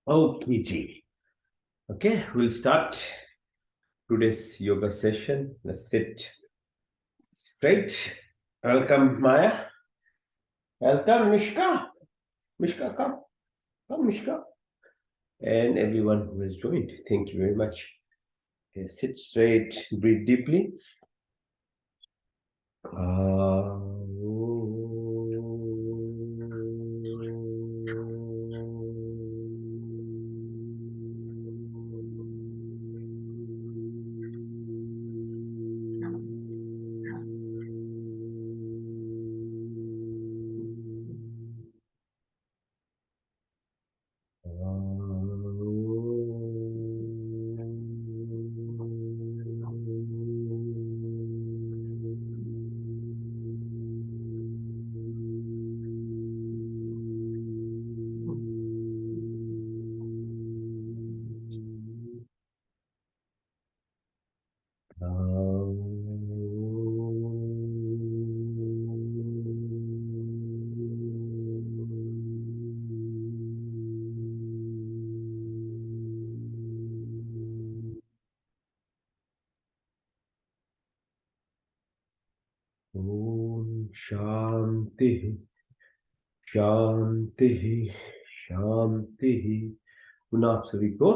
Okay, G. Okay, we'll start today's yoga session. Let's sit straight. Welcome, Maya. Welcome, Mishka. Mishka, come. Come, Mishka. And everyone who has joined, thank you very much. Okay, sit straight, breathe deeply. Ah, Om Shanti, Shanti, Shanti. पुनः आप सभी को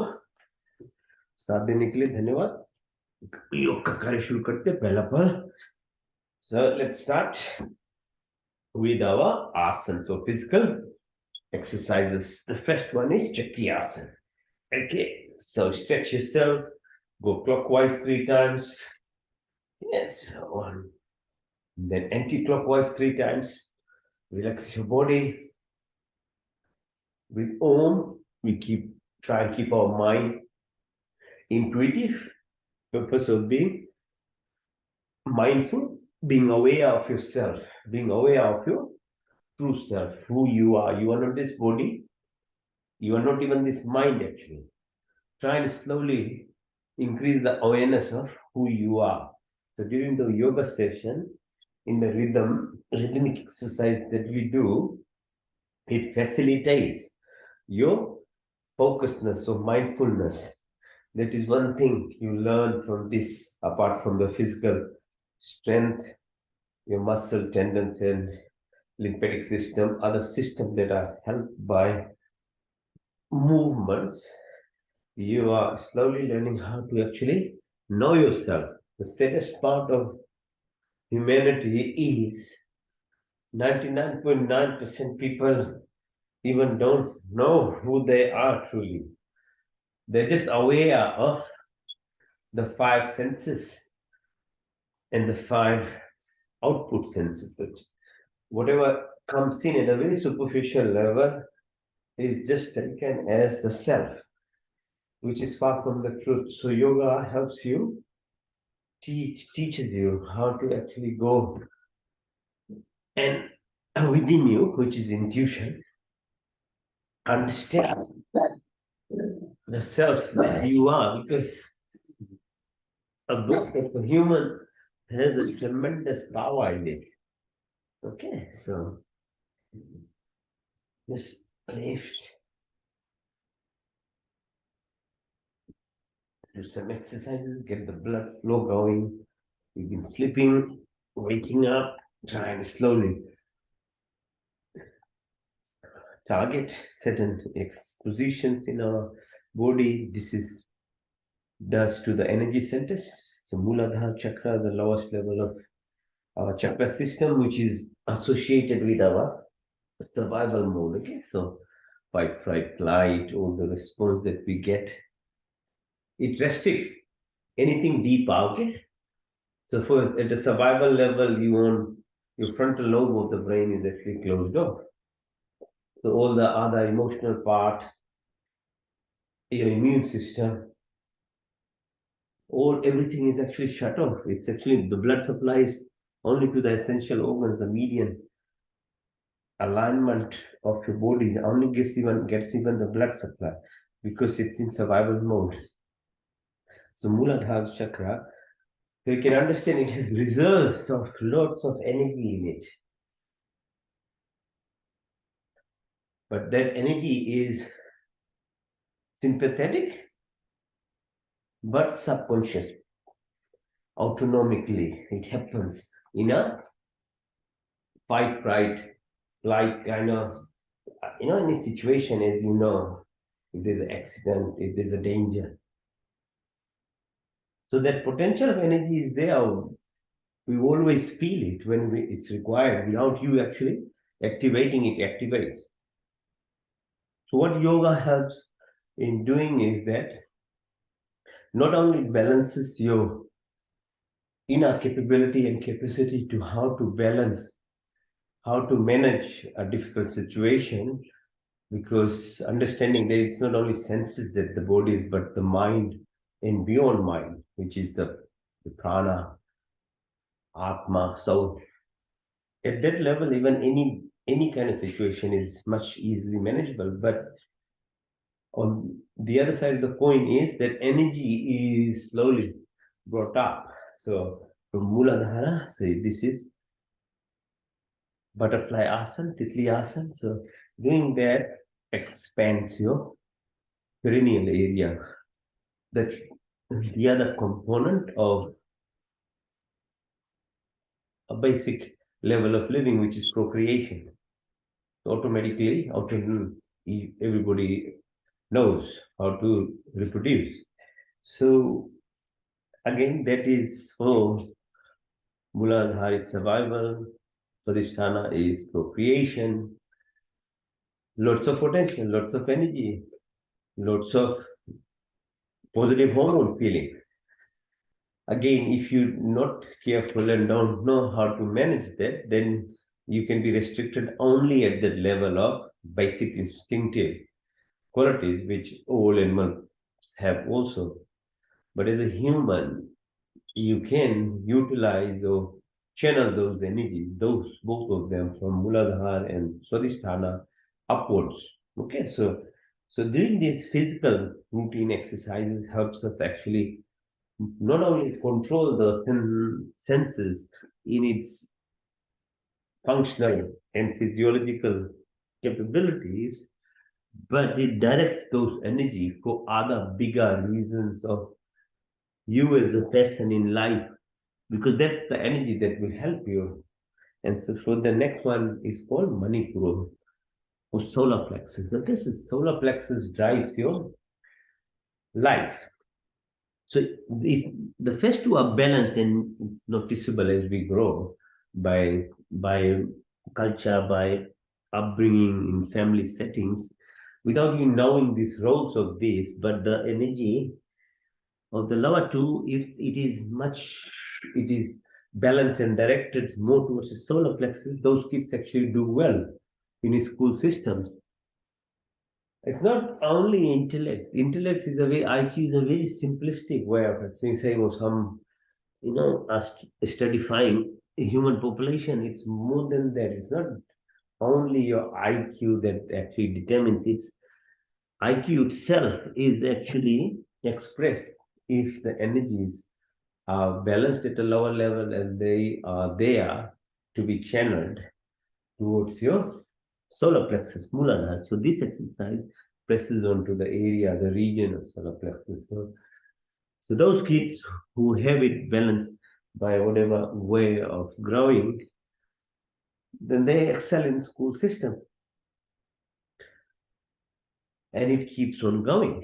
साथ देने के लिए धन्यवाद. योग का कार्य शुरू करते हैं. पहला पल. So let's start with our asana. So physical exercises. The first one is Chakrasana. Okay, so stretch yourself, go clockwise 3 times. Yes, one. Then anti-clockwise 3 times. Relax your body. With Om, we try and keep our mind intuitive. Purpose of being mindful, being aware of yourself, being aware of your true self, who you are. You are not this body. You are not even this mind, actually. Try and slowly increase the awareness of who you are. So during the yoga session, in the rhythmic exercise that we do, it facilitates your focusedness or mindfulness. That is one thing you learn from this, apart from the physical strength, your muscle tendons and lymphatic system, other systems that are helped by movements. You are slowly learning how to actually know yourself. The saddest part of humanity is 99.9% people even don't know who they are truly. They're just aware of the 5 senses and the 5 output senses. That whatever comes in at a very superficial level is just taken as the self, which is far from the truth. So yoga helps you, teaches you how to actually go and within you, which is intuition, understand the self that you are, because a human has a tremendous power in it. Okay, so just lift, do some exercises, get the blood flow going. You've been sleeping, waking up, trying slowly target certain positions in our body. This is does to the energy centers. So Muladhara chakra, the lowest level of our chakra system, which is associated with our survival mode. Okay, so fight, flight, flight, all the response that we get, it restricts anything deeper. Okay, so for at the survival level, you want your frontal lobe of the brain is actually closed off. So all the other emotional part, your immune system, everything is actually shut off. It's actually the blood supplies only to the essential organs, the median alignment of your body only gets even the blood supply because it's in survival mode. So Muladhara chakra, you can understand it has reserves of lots of energy in it. But that energy is sympathetic, but subconscious, autonomically. It happens in a fight, fright, like kind of, in a situation, as you know, if there's an accident, if there's a danger. So that potential of energy is there. We always feel it when it's required. Without you actually activating it, activates. So what yoga helps in doing is that not only balances your inner capability and capacity to how to balance, how to manage a difficult situation, because understanding that it's not only senses that the body is, but the mind and beyond mind, which is the prana, atma, soul. At that level, even any kind of situation is much easily manageable. But on the other side of the coin is that energy is slowly brought up. So from Muladhara, so this is butterfly asana, titli asana. So doing that expands your perineal area. That's the other component of a basic level of living, which is procreation. So automatically, everybody knows how to reproduce. So again, that is for Muladhara is survival, Swadhisthana is procreation, lots of potential, lots of energy, lots of positive hormone feeling. Again, if you're not careful and don't know how to manage that, then you can be restricted only at the level of basic instinctive qualities, which all animals have also. But as a human, you can utilize or channel those energies, both of them, from Muladhara and Swadhisthana upwards. Okay, so doing these physical routine exercises helps us actually not only control the senses in its functional and physiological capabilities, but it directs those energy for other bigger reasons of you as a person in life, because that's the energy that will help you. And so the next one is called Manipura or solar plexus. So this is solar plexus drives your life. So if the first two are balanced, and it's noticeable as we grow by culture, by upbringing in family settings, without you knowing these roles of this, but the energy of the lower two, if it is balanced and directed more towards the solar plexus, those kids actually do well in school systems. It's not only intellect. Intellect is a way, IQ is a very simplistic way of saying, or some, studying a human population. It's more than that. It's not only your IQ that actually determines it. IQ itself is actually expressed if the energies are balanced at a lower level and they are there to be channeled towards your solar plexus, Muladhara. So this exercise presses onto the area, the region of solar plexus. So those kids who have it balanced by whatever way of growing, then they excel in school system. And it keeps on going.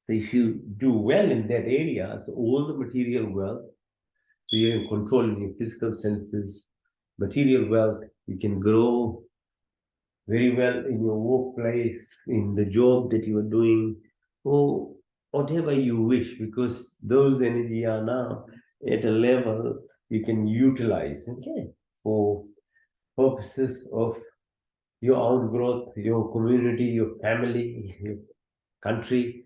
So if you do well in that area, so all the material wealth, so you're in control in your physical senses, material wealth, you can grow very well in your workplace, in the job that you are doing, or whatever you wish, because those energy are now at a level you can utilize, okay, for purposes of your own growth, your community, your family, your country,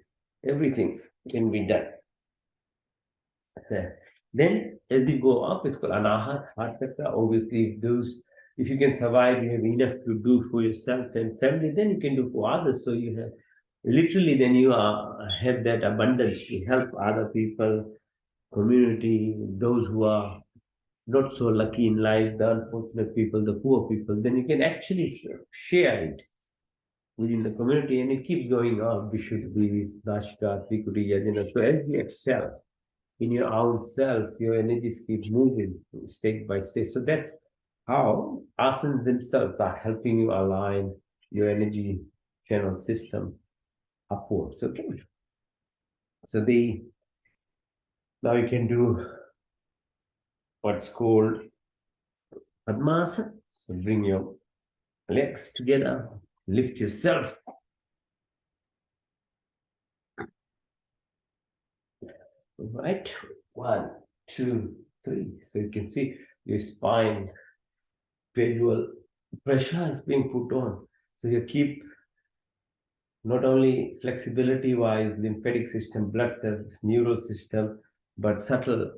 everything can be done. So then as you go up, it's called anahat, heart chakra. Obviously, if you can survive, you have enough to do for yourself and family, then you can do for others. So you have literally, then you have that abundance to help other people, community, those who are not so lucky in life, the unfortunate people, the poor people. Then you can actually share it. within the community, and it keeps going on. Vishuddhi, Nashika, Trikuti, Yajna. So as you excel in your own self, your energies keep moving state by state. So that's how asanas themselves are helping you align your energy channel system upwards. Okay. So now you can do what's called Padmasana. So bring your legs together, lift yourself. Right? 1, 2, 3. So you can see your spine, gradual pressure is being put on. So you keep not only flexibility wise, lymphatic system, blood cells, neural system, but subtle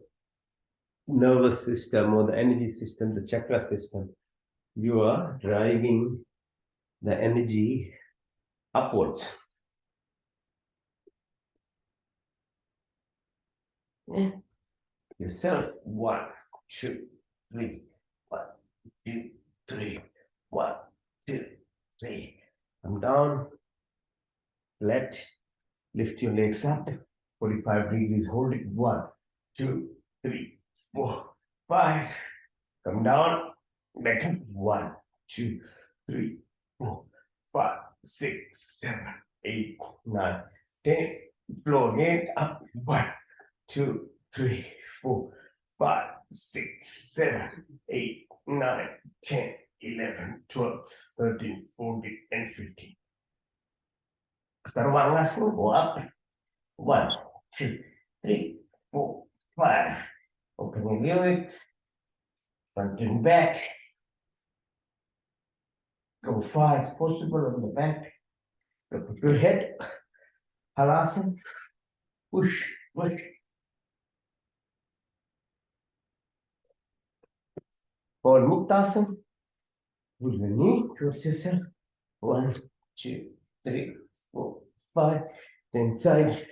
nervous system or the energy system, the chakra system. You are driving the energy upwards. Yeah. Yourself. 1, 2, 3. 1, 2, 3. 1, 2, 3. Come down. Lift your legs up. 45 degrees. Hold it. 1, 2, 3, 4, 5. Come down. Back up. 1, 2, 3, 4, 5, 6, 7, 8, 9, 10. Floor again. Up. 1, 2, 3, 4, 5, 6, 7, 8, 9, 10, 11, 12, 13, 14, and 15. Sarvangasana, go up. 1, 2, 3, 4, 5. Open your legs. Front and back. Go far as possible on the back. Look at your head. Halasana. Push, push. For Muktasana. Pull the knee towards yourself. 1, 2, 3, 4, 5. Then side.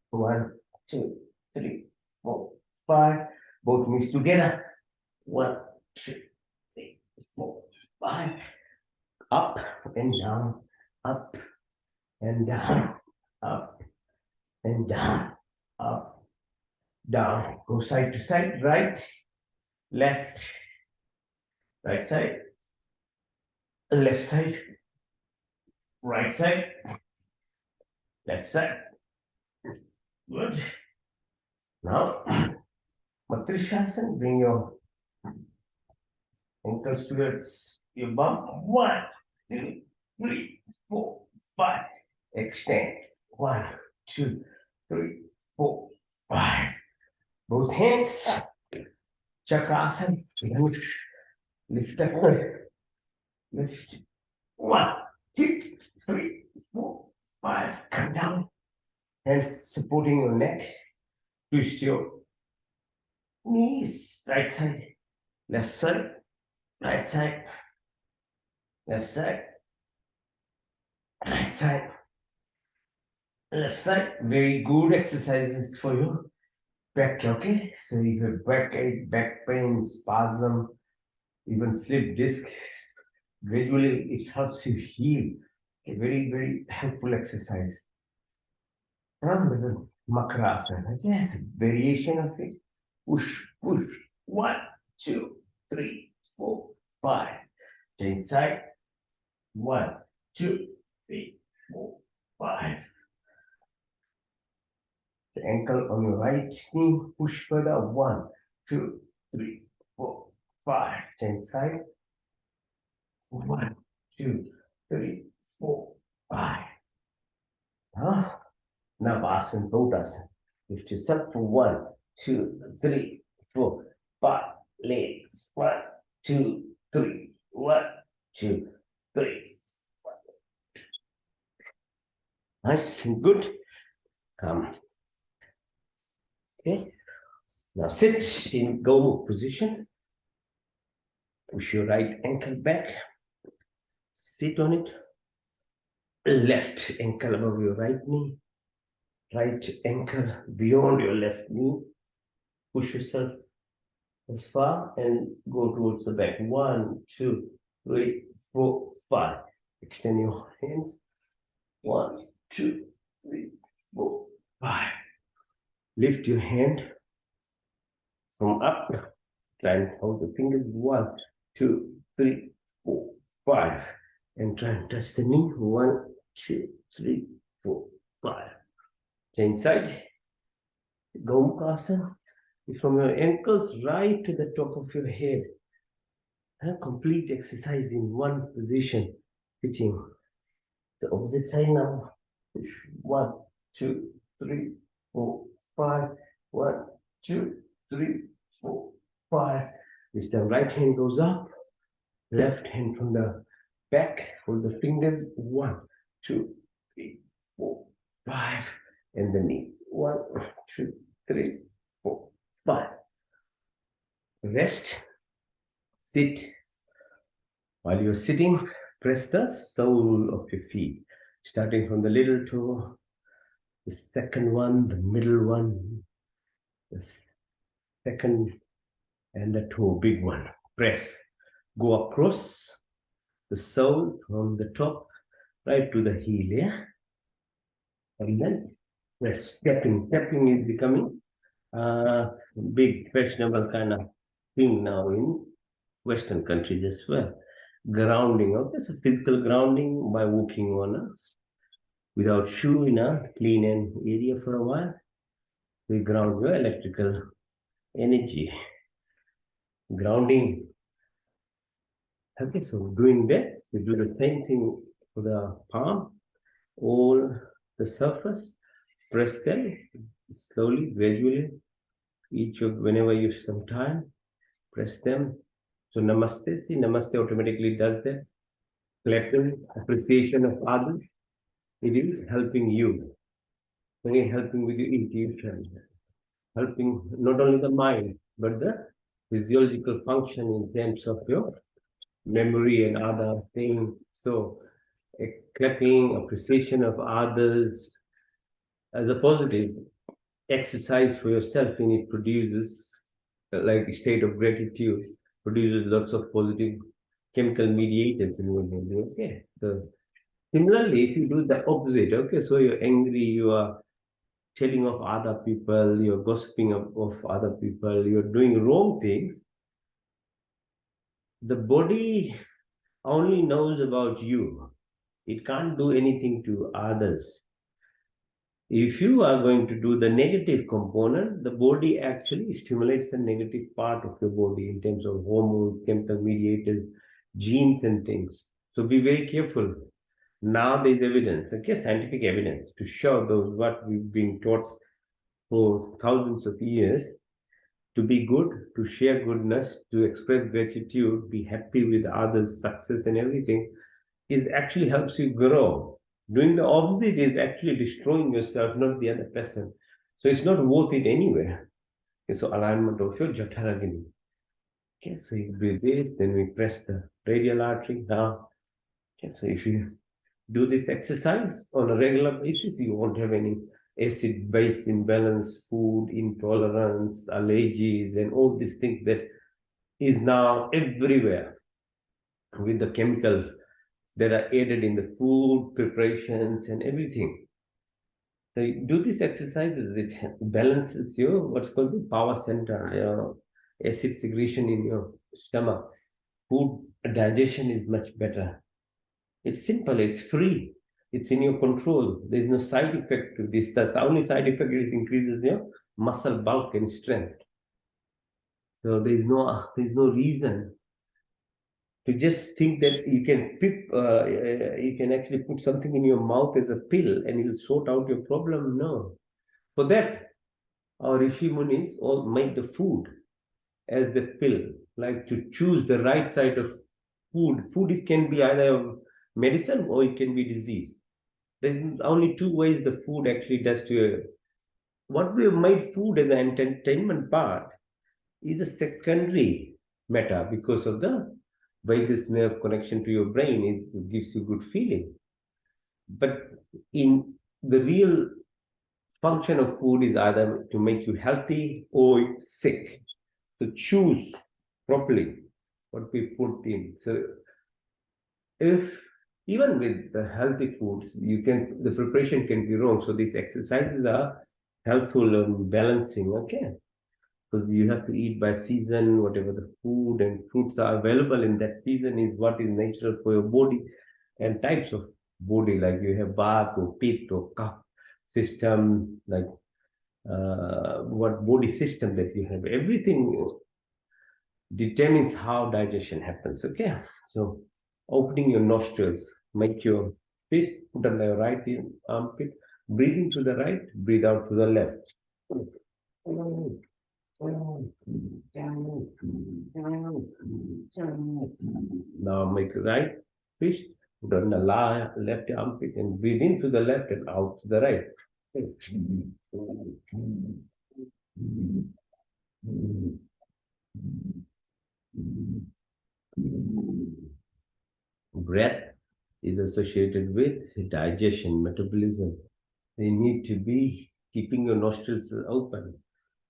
1, 2, 3, 4, 5. Both knees together. 1, 2, 3, 4, 5. Up and down, up and down, up and down, up, down. Go side to side, right, left, right side, left side, right side, left side. Good. Now, Matrishasana, bring your ankles towards your bum. 1, 2, 3, 4, 5. Extend. 1, 2, 3, 4, 5. Both hands. Chakrasana. Lift up. Lift. 1, 2, 3, 4, 5. Come down. Hands supporting your neck. Twist your knees. Right side. Left side. Right side. Left side. Right side. Left side. Very good exercises for you. Back, okay? So you have backache, back pain, spasm, even slip disc. Gradually, it helps you heal. A very, very helpful exercise. From the Makrasana. Yes, variation of it. Push, push. 1, 2, 3, 4, 5. Change side. 1, 2, 3, 4, 5. The ankle on your right knee. Push further. 1, 2, 3, 4, 5. Change side. 1, 2, 3, 4, 5. Navasana, Bodhasana. Lift yourself for 1, 2, 3, 4, 5. Legs. 1, 2, 3. 1, 2, 3. Nice and good. Okay. Now sit in Gomukh position. Push your right ankle back. Sit on it. Left ankle above your right knee. Right ankle beyond your left knee. Push yourself as far and go towards the back. 1, 2, 3, 4, 5. Extend your hands. 1, 2, 3, 4, 5. Lift your hand from up. Try and hold the fingers. 1, 2, 3, 4, 5. And try and touch the knee. 1, 2, 3, 4, 5. Change side. Gomukhasana. From your ankles right to the top of your head. A complete exercise in one position, sitting. The opposite side now. 1, 2, 3, 4, 5. 1, 2, 3, 4, 5. This time right hand goes up, left hand from the back, hold the fingers. 1, 2, 3, 4, 5. And the knee. 1, 2, 3, 4, 5. Rest. Sit. While you're sitting, press the sole of your feet, starting from the little toe, the second one, the middle one, the second, and the toe, big one. Press. Go across the sole from the top right to the heel, yeah? And then press. Tapping. Tapping is becoming a big fashionable kind of thing now in Western countries as well. Grounding, okay, so physical grounding by walking on a without shoe in a clean area for a while. We ground your electrical energy. Grounding. Okay, so doing that, we do the same thing for the palm, all the surface, press them slowly, gradually, each of whenever you have some time, press them. So namaste, see, namaste automatically does that. Clapping, appreciation of others. It is helping you. Again, helping with your intuition, helping not only the mind, but the physiological function in terms of your memory and other things. So, a clapping, appreciation of others as a positive exercise for yourself, and it produces like a state of gratitude, produces lots of positive chemical mediators in your body. Okay. So similarly, if you do the opposite, okay, so you're angry, you are telling of other people, you're gossiping of other people, you're doing wrong things, the body only knows about you. It can't do anything to others. If you are going to do the negative component, the body actually stimulates the negative part of your body in terms of hormones, chemical mediators, genes, and things. So be very careful. Now there's evidence, okay, scientific evidence to show those what we've been taught for thousands of years, to be good, to share goodness, to express gratitude, be happy with others' success and everything, is actually helps you grow. Doing the opposite is actually destroying yourself, not the other person. So it's not worth it anywhere. Okay, so alignment of your Jatharagini. Okay, so you breathe this, then we press the radial artery down. Okay, so if you do this exercise on a regular basis, you won't have any acid-base imbalance, food intolerance, allergies, and all these things that is now everywhere with the chemicals that are added in the food preparations and everything. So you do these exercises, it balances your what's called the power center, your acid secretion in your stomach. Food digestion is much better. It's simple, it's free, it's in your control. There's no side effect to this. That's the only side effect is increases your muscle bulk and strength. So there's no reason to just think that you can you can actually put something in your mouth as a pill and it'll sort out your problem. No. For that, our Rishi Munis all make the food as the pill, like to choose the right side of food. Food can be either medicine or it can be disease. There's only two ways the food actually does to you. What we have made food as an entertainment part is a secondary matter because of the vagus nerve connection to your brain. It gives you good feeling. But in the real function of food is either to make you healthy or sick. So choose properly what we put in. So if Even with the healthy foods, the preparation can be wrong. So these exercises are helpful in balancing, okay? Because you have to eat by season, whatever the food and fruits are available in that season is what is natural for your body, and types of body, like you have bath or pit or cup system, like what body system that you have. Everything determines how digestion happens, okay? So opening your nostrils, make your fist, put on the right armpit, breathing to the right, breathe out to the left. Now make the right fist, put on the left armpit and breathe in to the left and out to the right. Breath is associated with digestion, metabolism. They need to be keeping your nostrils open.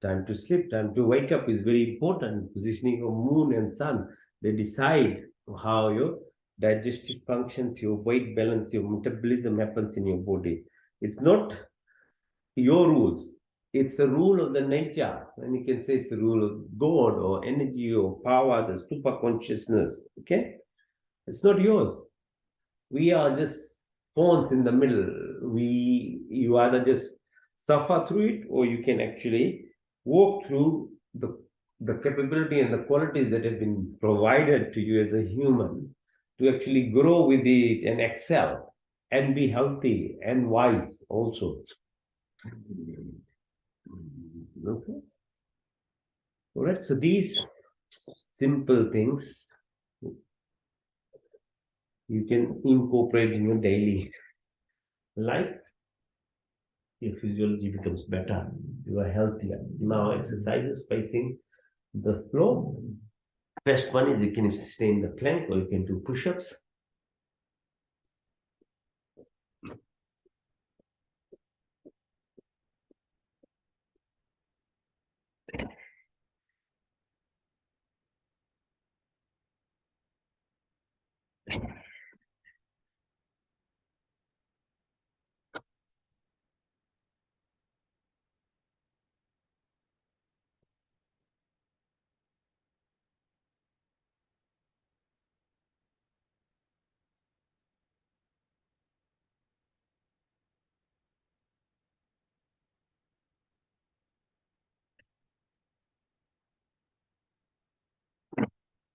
Time to sleep, time to wake up is very important. Positioning of moon and sun, they decide how your digestive functions, your weight balance, your metabolism happens in your body. It's not your rules. It's a rule of the nature. And you can say it's a rule of God or energy or power, the super consciousness. Okay? It's not yours. We are just pawns in the middle. You either just suffer through it, or you can actually walk through the capability and the qualities that have been provided to you as a human to actually grow with it and excel and be healthy and wise also. Okay. All right. So these simple things you can incorporate in your daily life. Your physiology becomes better. You are healthier. Now exercises facing the floor. Best one is you can stay in the plank or you can do push-ups.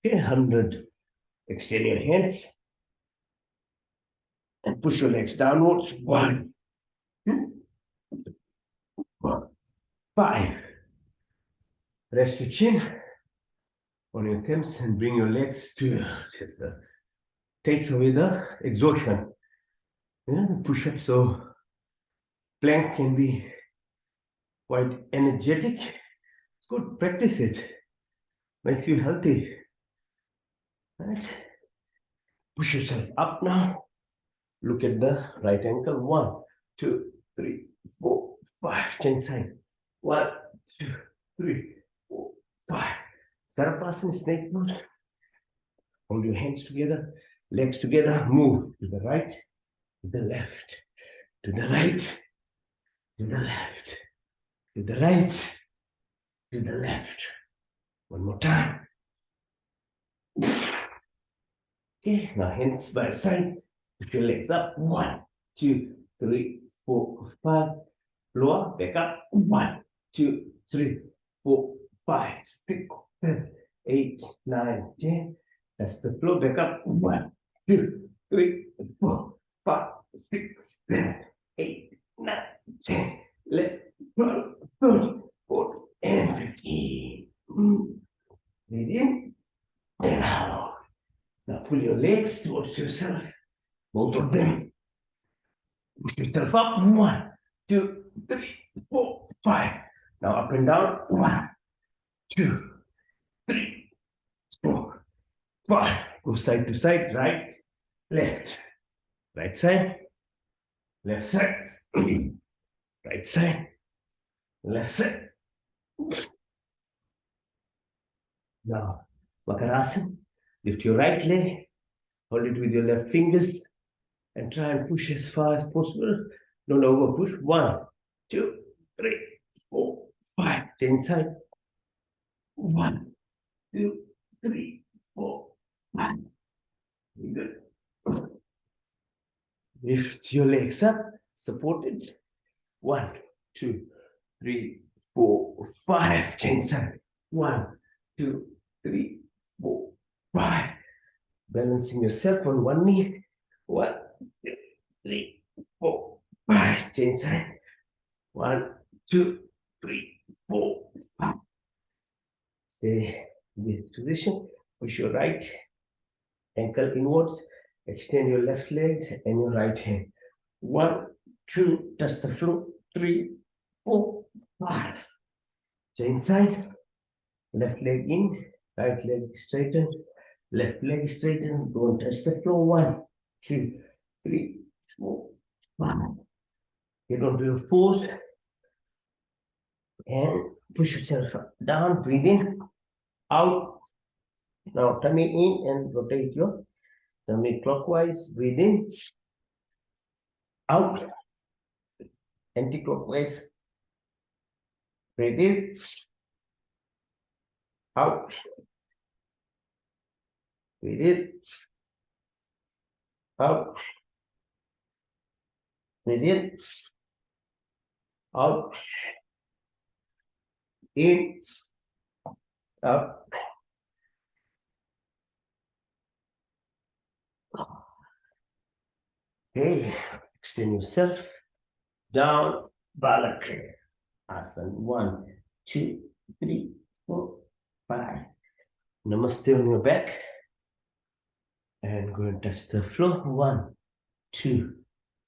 Okay, 100. Extend your hands and push your legs downwards. 1, 2, 5. Rest your chin on your thumbs and bring your legs to takes away the exhaustion. Yeah, push-up. So plank can be quite energetic. It's good. Practice it. Makes you healthy. Right? Push yourself up now. Look at the right ankle. 1, 2, 3, 4, 5. Change side. 1, 2, 3, 4, 5. Sarapasana, snake pose. Hold your hands together, legs together. Move to the right, to the left, to the right, to the left, to the right, to the left. One more time. Okay, now hands by your side. Put your legs up. 1, 2, 3, 4, 5. Lower, back up. 1, 2, 3, 4, 5, 6, 7, 8, 9, 10. That's the floor. Back up. 1, 2, 3, 4, 5, 6, 7, 8, 9, 10. 11, 12, 13, 14, and 15. Breathe in and out. Now pull your legs towards yourself, both of them. Push yourself up. 1, 2, 3, 4, 5. Now up and down. 1, 2, 3, 4, 5. Go side to side. Right, left, right side, left side, right side, left side. Now, Makarasana. Lift your right leg. Hold it with your left fingers. and try and push as far as possible. Don't over push. 1, 2, 3, 4, 5. Stay inside. 1, 2, 3, 4, 5. Good. Lift your legs up, support it. 1, 2, 3, 4, 5. Stay inside. 1, 2, 3, 4, 5. Balancing yourself on one knee. 1, 2, 3, 4, 5. Stay inside. 1, 2, 3, 4, 5. Stay in this position. Push your right ankle inwards. Extend your left leg and your right hand. 1, 2, touch the floor. 3, 4, 5. Stay inside. Left leg in, right leg straighten, left leg straighten. Don't touch the floor. 1, 2, 3, 4, 5. Get onto your force and push yourself down. Breathe in, out. Now tummy in and rotate your tummy clockwise. Breathe in, out, anti-clockwise. Breathe in, out. Breathe in, out. Breathe in, out. In, out. Okay, extend yourself. Down, Balak. Asana. 1, 2, 3, 4, 5. Namaste on your back. And go and touch the floor. 1, 2,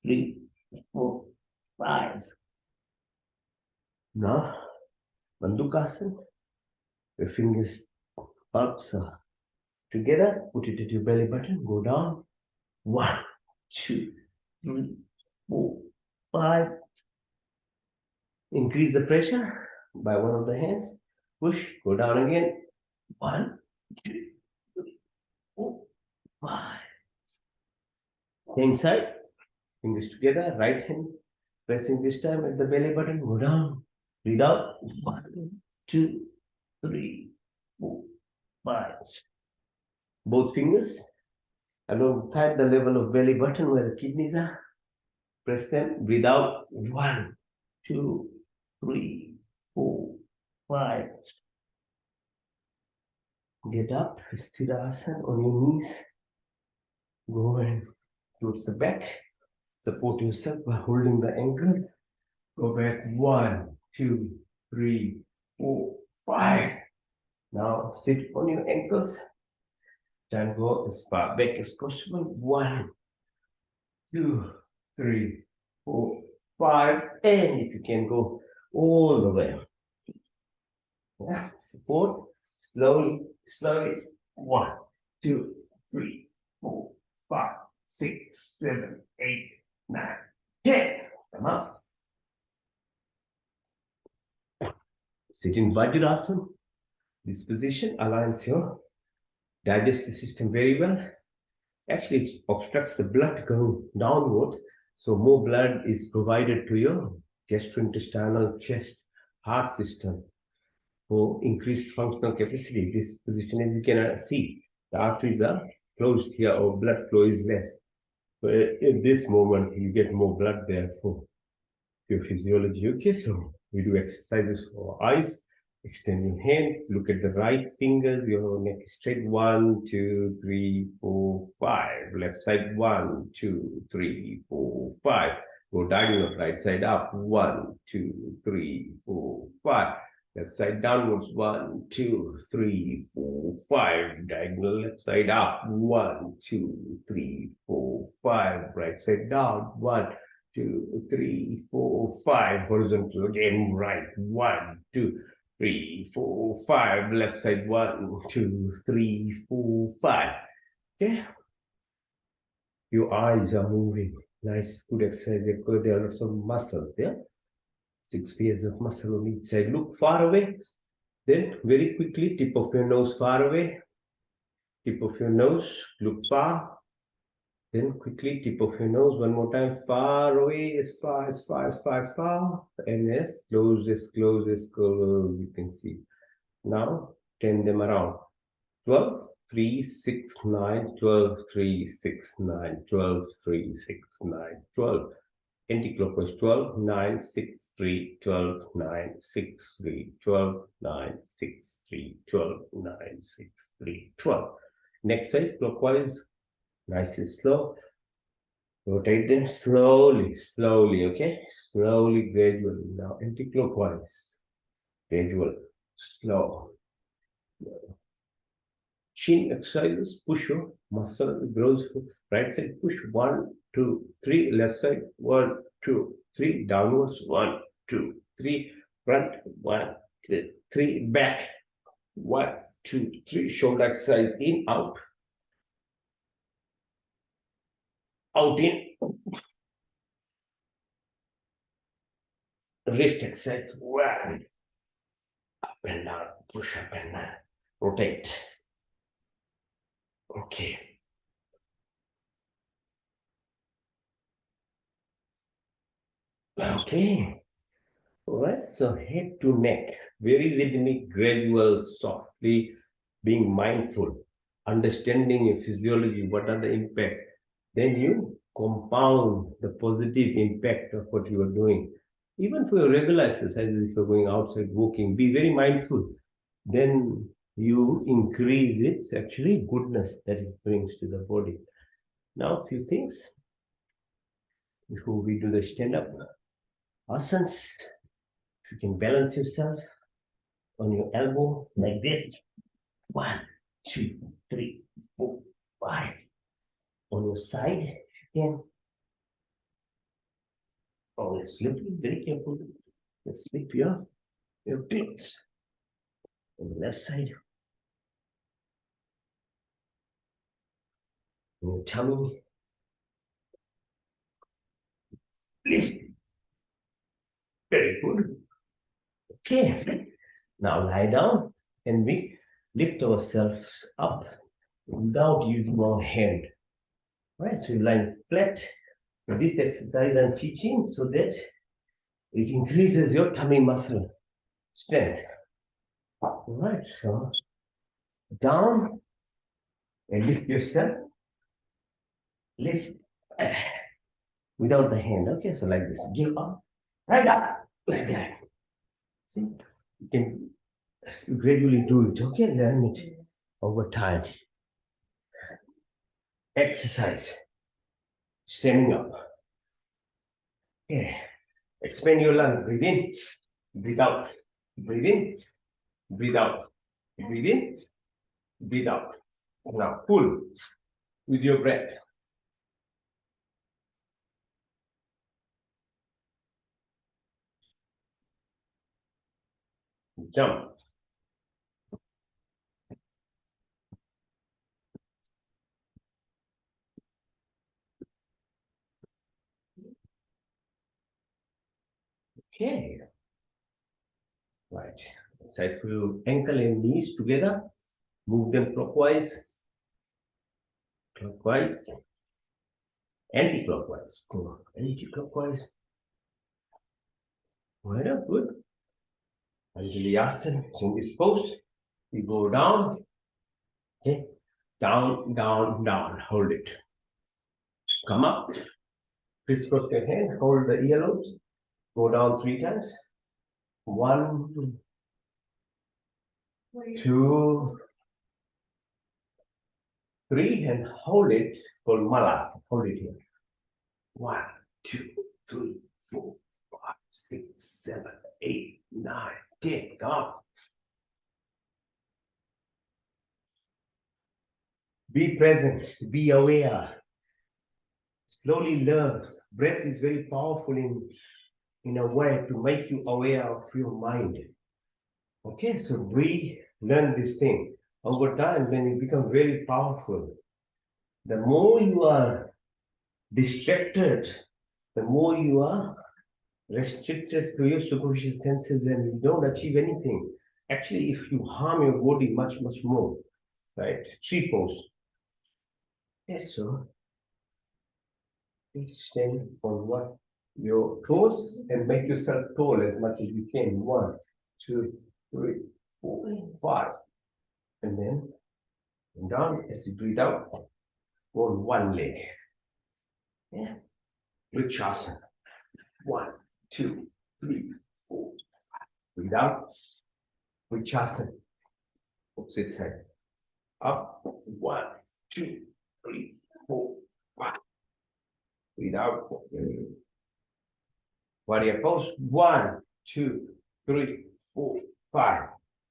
3, 4, 5. Now, Bandukasana. Your fingers up, so together. Put it at your belly button. Go down. 1, 2, 3, 4, 5. Increase the pressure by one of the hands. Push. Go down again. 1, 2, 3, 4, 5. Inside. Fingers together. Right hand pressing this time at the belly button. Go down. Breathe out. 1, 2, 3, 4, 5. Both fingers alongside the level of belly button where the kidneys are. Press them. Breathe out. 1, 2, 3, 4, 5. Get up. Sthirasana on your knees. Go and towards the back. Support yourself by holding the ankles. Go back. 1, 2, 3, 4, 5. Now sit on your ankles. Try and go as far back as possible. 1, 2, 3, 4, 5. And if you can go all the way. Yeah. Support. Slowly, slowly. 1, 2, 3, 4, 5, 6, 7, 8, 9, 10. Come up. Sit in Vajrasana. This position aligns your digestive system very well. Actually, it obstructs the blood going downwards. So more blood is provided to your gastrointestinal, chest, heart system for increased functional capacity. This position, as you can see, the arteries are closed here or blood flow is less. So at this moment, you get more blood there for your physiology. Okay, so we do exercises for eyes. Extend your hands, look at the right fingers, your neck is straight. 1, 2, 3, 4, 5. Left side. 1, 2, 3, 4, 5. Go diagonal, right side up. 1, 2, 3, 4, 5. Left side downwards. 1, 2, 3, 4, 5. Diagonal left side up. 1, 2, 3, 4, 5. Right side down. 1, 2, 3, 4, 5. Horizontal again. Right. 1, 2, 3, 4, 5. Left side. 1, 2, 3, 4, 5. Okay. Your eyes are moving. Nice, good exercise. There are lots of muscles there. 6 pairs of muscle on each side. Look far away. Then very quickly, tip of your nose far away. Tip of your nose. Look far. Then quickly tip of your nose one more time, far away, as far, as far, as far, as far, and as close, as close, as close, you can see. Now, turn them around. 12, 3, 6, 9, 12, 3, 6, 9, 12, 3, 6, 9, 12. Anti-clockwise 12, 9, 6, 3, 12, 9, 6, 3, 12, 9, 6, 3, 12, 9, 6, 3, 12. Next size clockwise, nice and slow. Rotate them slowly, slowly, okay? Slowly, gradually. Now anti-clockwise, gradual, slow. Chin exercises, push your muscle grows. Right side push, 1, 2, 3. Left side, 1, 2, 3. Downwards, 1, 2, 3. Front, 1, 2, 3. Back, 1, 2, 3. Shoulder exercise, in, out. Out, in. Wrist exercise, 1. Up and down, push up and down. Rotate. Okay. Okay. All right. So head to neck, very rhythmic, gradual, softly, being mindful, understanding your physiology, what are the impact. Then you compound the positive impact of what you are doing. Even for your regular exercises, if you're going outside walking, be very mindful. Then you increase its actually goodness that it brings to the body. Now, a few things before we do the stand-up asanas. If you can balance yourself on your elbow like this. 1, 2, 3, 4, 5. On your side, if you can. Oh, let's slip it very carefully. Let's slip your clothes. On the left side. On your tummy. Lift. Very good. Okay. Now lie down and we lift ourselves up without using our hand. Right, so you lie flat. This exercise I'm teaching so that it increases your tummy muscle strength. All right, so down and lift yourself. Lift without the hand. Okay, so like this. Give up. Right up. Like that. See? You can gradually do it. Okay, learn it over time. Exercise. Standing up. Okay. Expand your lung. Breathe in. Breathe out. Breathe in. Breathe out. Breathe in. Breathe out. Now pull with your breath. Jump. Okay. Right. Exercise for your ankle and knees together. Move them clockwise. Clockwise. Anti-clockwise. Go. Anti-clockwise. Right up. Good. Anjali Asana. So in this pose, you go down. Okay. Down, down, down. Hold it. Come up. Crisscross your hand. Hold the earlobes. Go down 3 times. 1, 2, 3, and hold it for Malasana. Hold it here. 1, 2, 3, 4, 5, 6, 7, 8, 9, 10. Come on. Be present. Be aware. Slowly learn. Breath is very powerful in a way to make you aware of your mind. Okay, so we learn this thing. Over time, when you become very powerful, the more you are distracted, the more you are restricted to your superficial senses and you don't achieve anything. Actually, if you harm your body much more, right? 3 pose. Yes, so Stand on one. Your toes and make yourself tall as much as you can. 1, 2, 3, 4, 5. And then down as you breathe out. Go on one leg. Yeah. Vrikshasana. 1, 2, 3, 4, 5. Breathe out. Vrikshasana. Opposite side. Up. 1, 2, 3, 4, 5. Breathe out. Warrior pose. 1, 2, 3, 4, 5.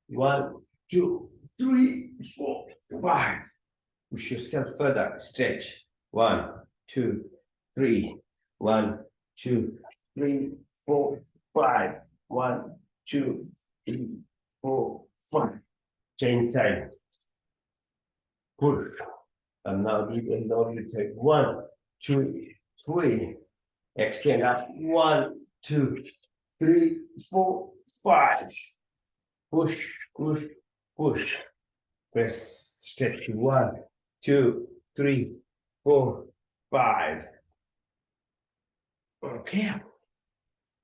1, 2, 3, 4, 5. Push yourself further. Stretch. 1, 2, 3. 1, 2, 3, 4, 5. 1, 2, 3, 4, 5. Change side. Push. And now you take 1, 2, 3. Extend up. 1, 2, 3, 4, 5. Push, push, push. Press, stretch. 1, 2, 3, 4, 5. Okay.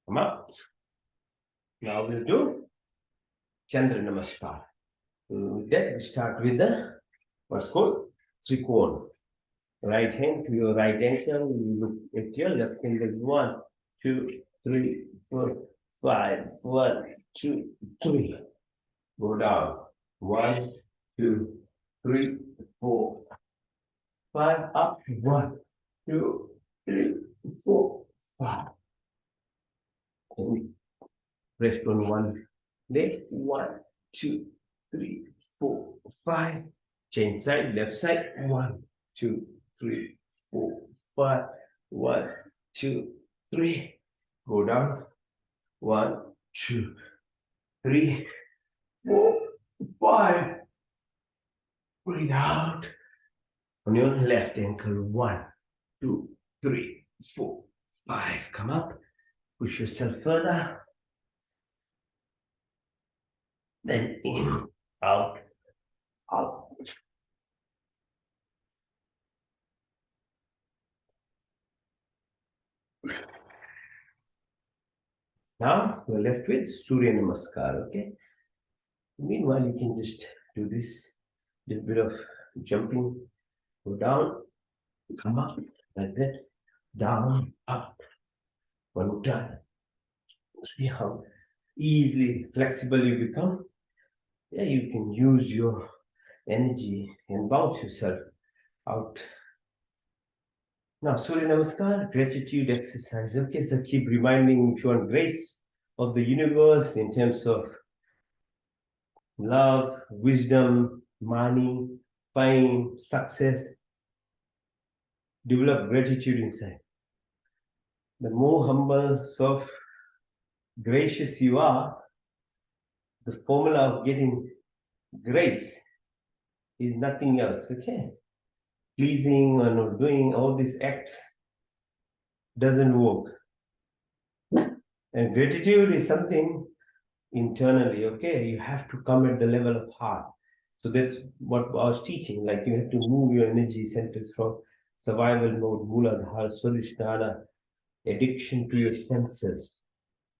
Come up. Now we'll do Chandra Namaskar. With that, we start with the what's called Trikona. Right hand to your right ankle. You look at your left hand. 1, 2, 3, 4, 5. 1, 2, 3. Go down. 1, 2, 3, 4, 5. Up. 1, 2, 3, 4, 5. Rest on one leg. 1, 2, 3, 4, 5. Change side. Left side. 1, 2, 3, 4, 5. 1, 2, 3. Go down. 1, 2, 3, 4, 5. Breathe out. On your left ankle. 1, 2, 3, 4, 5. Come up. Push yourself further. Then in, out, out. Now we're left with Surya Namaskar, okay? Meanwhile, you can just do this little bit of jumping. Go down, come up, like that. Down, up. One more time. See how easily flexible you become. Yeah, you can use your energy and bounce yourself out. Now, Surya Namaskar, gratitude exercise. Okay, so keep reminding if you want grace of the universe in terms of love, wisdom, money, fame, success. Develop gratitude inside. The more humble, soft, gracious you are, the formula of getting grace is nothing else, okay? Pleasing or not doing all these acts doesn't work. And gratitude is something internally, okay? You have to come at the level of heart. So that's what I was teaching. Like you have to move your energy centers from survival mode, Mooladhara, Swadhisthana, addiction to your senses,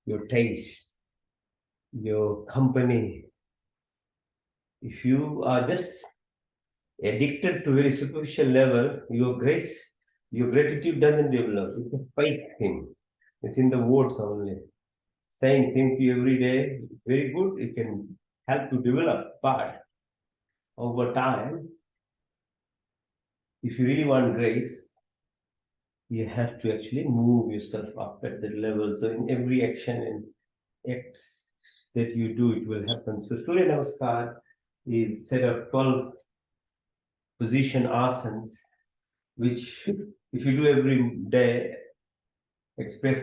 your taste, your company. If you are just addicted to very superficial level, your gratitude doesn't develop. It's a fake thing. It's in the words only. Saying thank you every day, very good. It can help to develop, but over time, if you really want grace, you have to actually move yourself up at that level. So in every action and acts that you do, it will happen. So Surya Namaskar is set of 12 position asanas, which if you do every day, express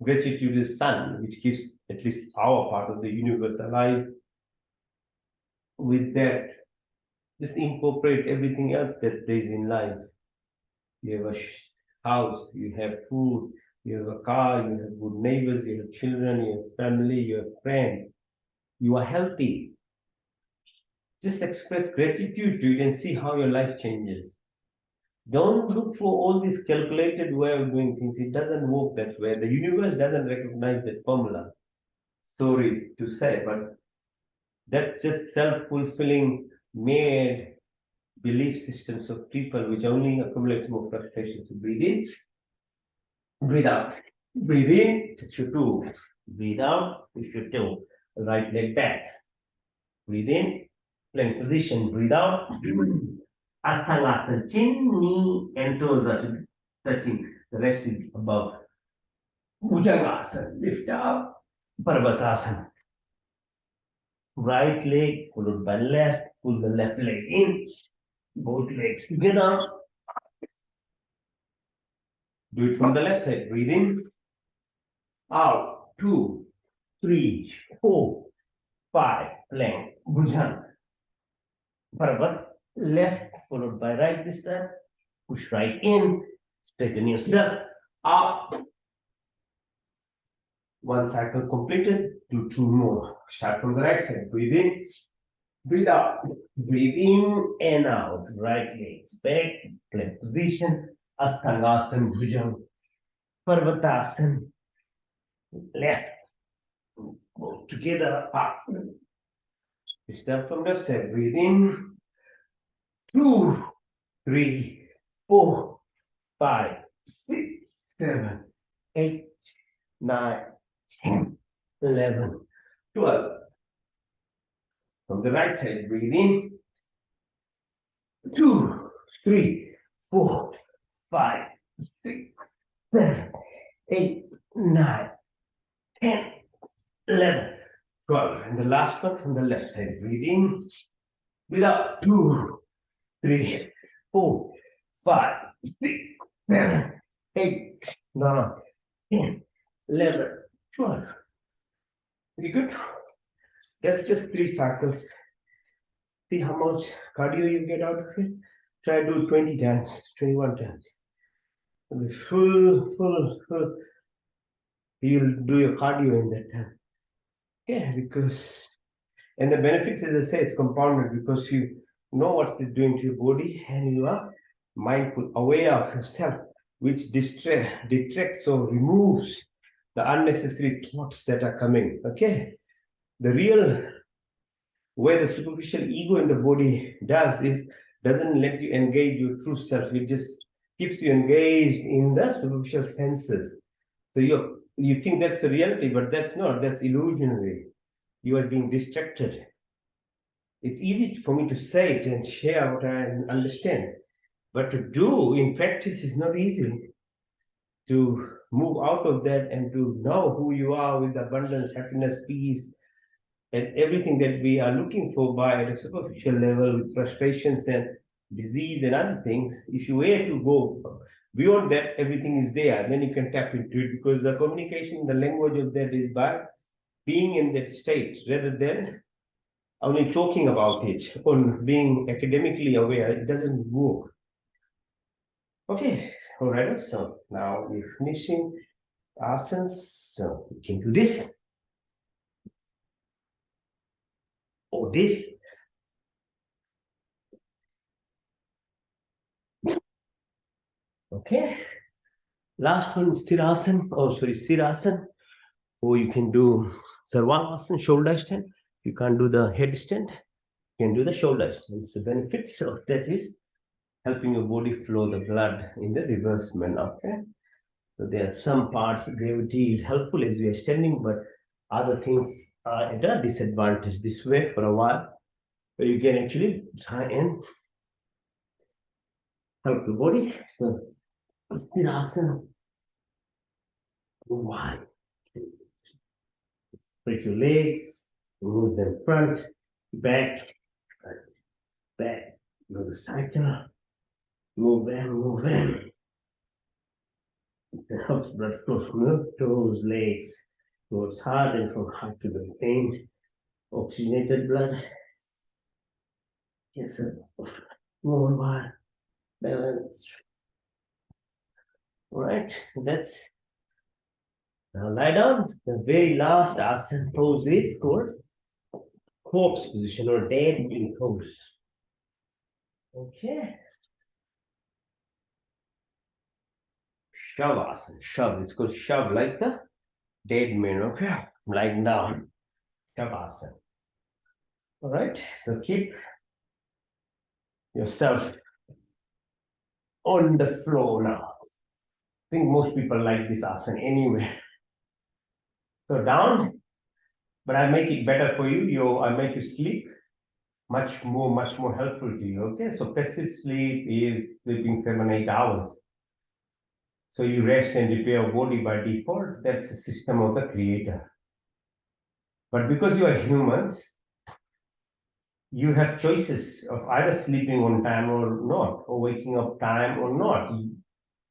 gratitude to the sun, which keeps at least our part of the universe alive. With that, just incorporate everything else that there is in life. You have a house, you have food, you have a car, you have good neighbors, you have children, you have family, you have friends. You are healthy. Just express gratitude to it and see how your life changes. Don't look for all this calculated way of doing things. It doesn't work that way. The universe doesn't recognize that formula. Sorry to say, but that's just self-fulfilling made belief systems of people which only accumulates more frustration. So breathe in, breathe out. Breathe in, touch your toe. Breathe out, push your toe. Right leg back. Breathe in, plank position. Breathe out. Asthalasana, chin, knee, and toes are touching. The rest is above. Bhujangasana, lift up. Parvatasana. Right leg followed by left. Pull the left leg in. Both legs together. Do it from the left side. Breathe in. Out. 2, 3, 4, 5. Plank. Bhujan. Parvat. Left followed by right this time. Push right in. Straighten yourself. Up. One cycle completed. Do 2 more. Start from the right side. Breathe in. Breathe out. Breathe in and out. Right legs back. Plank position. Asthangasana. Bhujan. Parvatasana. Left. Go together. Up. Start from left side. Breathe in. 2, 3, 4, 5, 6, 7, 8, 9, 10, 11, 12. From the right side, breathe in. 2, 3, 4, 5, 6, 7, 8, 9, 10, 11, 12. And the last one from the left side, breathe in. Breathe out. 2, 3, 4, 5, 6, 7, 8, 9, 10, 11, 12. Pretty good. That's just 3 cycles. See how much cardio you get out of it. Try to do 20 times, 21 times. And the full. You'll do your cardio in that time. Okay, because, and the benefits, as I say, it's compounded because you know what it's doing to your body and you are mindful, aware of yourself, which detracts or removes the unnecessary thoughts that are coming. Okay, the real way the superficial ego in the body does is doesn't let you engage your true self. It just keeps you engaged in the superficial senses. So you think that's the reality, but that's not. That's illusionary. You are being distracted. It's easy for me to say it and share what I understand, but to do in practice is not easy. To move out of that and to know who you are with abundance, happiness, peace, and everything that we are looking for by at a superficial level with frustrations and disease and other things, if you were to go beyond that, everything is there. And then you can tap into it because the communication, the language of that is by being in that state rather than only talking about it or being academically aware. It doesn't work. Okay, all right. So now we're finishing asanas. So we can do this. Or this. Okay. Last one, Sthirasana. Oh, sorry, Sthirasana. Or you can do Sarvangasana, shoulder stand. You can't do the headstand. You can do the shoulder stand. So benefits of that is helping your body flow the blood in the reverse manner. Okay. So there are some parts gravity is helpful as we are standing, but other things are at a disadvantage this way for a while. So you can actually try and help the body. So Sthirasana. Why? Break your legs, move them front, back, back, do the cycle, move them. It helps blood flow from your toes, legs, goes hard and from heart to the vein, oxygenated blood. Yes, sir. More while, balance. All right, so that's now lie down. The very last asana pose is called corpse position or dead in pose. Okay. Shavasana. Shav. It's called shav, like the dead man. Okay, lying down. Shavasana. All right. So keep yourself on the floor now. I think most people like this asana anyway. So down, but I make it better for you. I make you sleep much more helpful to you. Okay, so passive sleep is sleeping 7-8 hours. So you rest and repair your body by default. That's the system of the creator. But because you are humans, you have choices of either sleeping on time or not, or waking up time or not.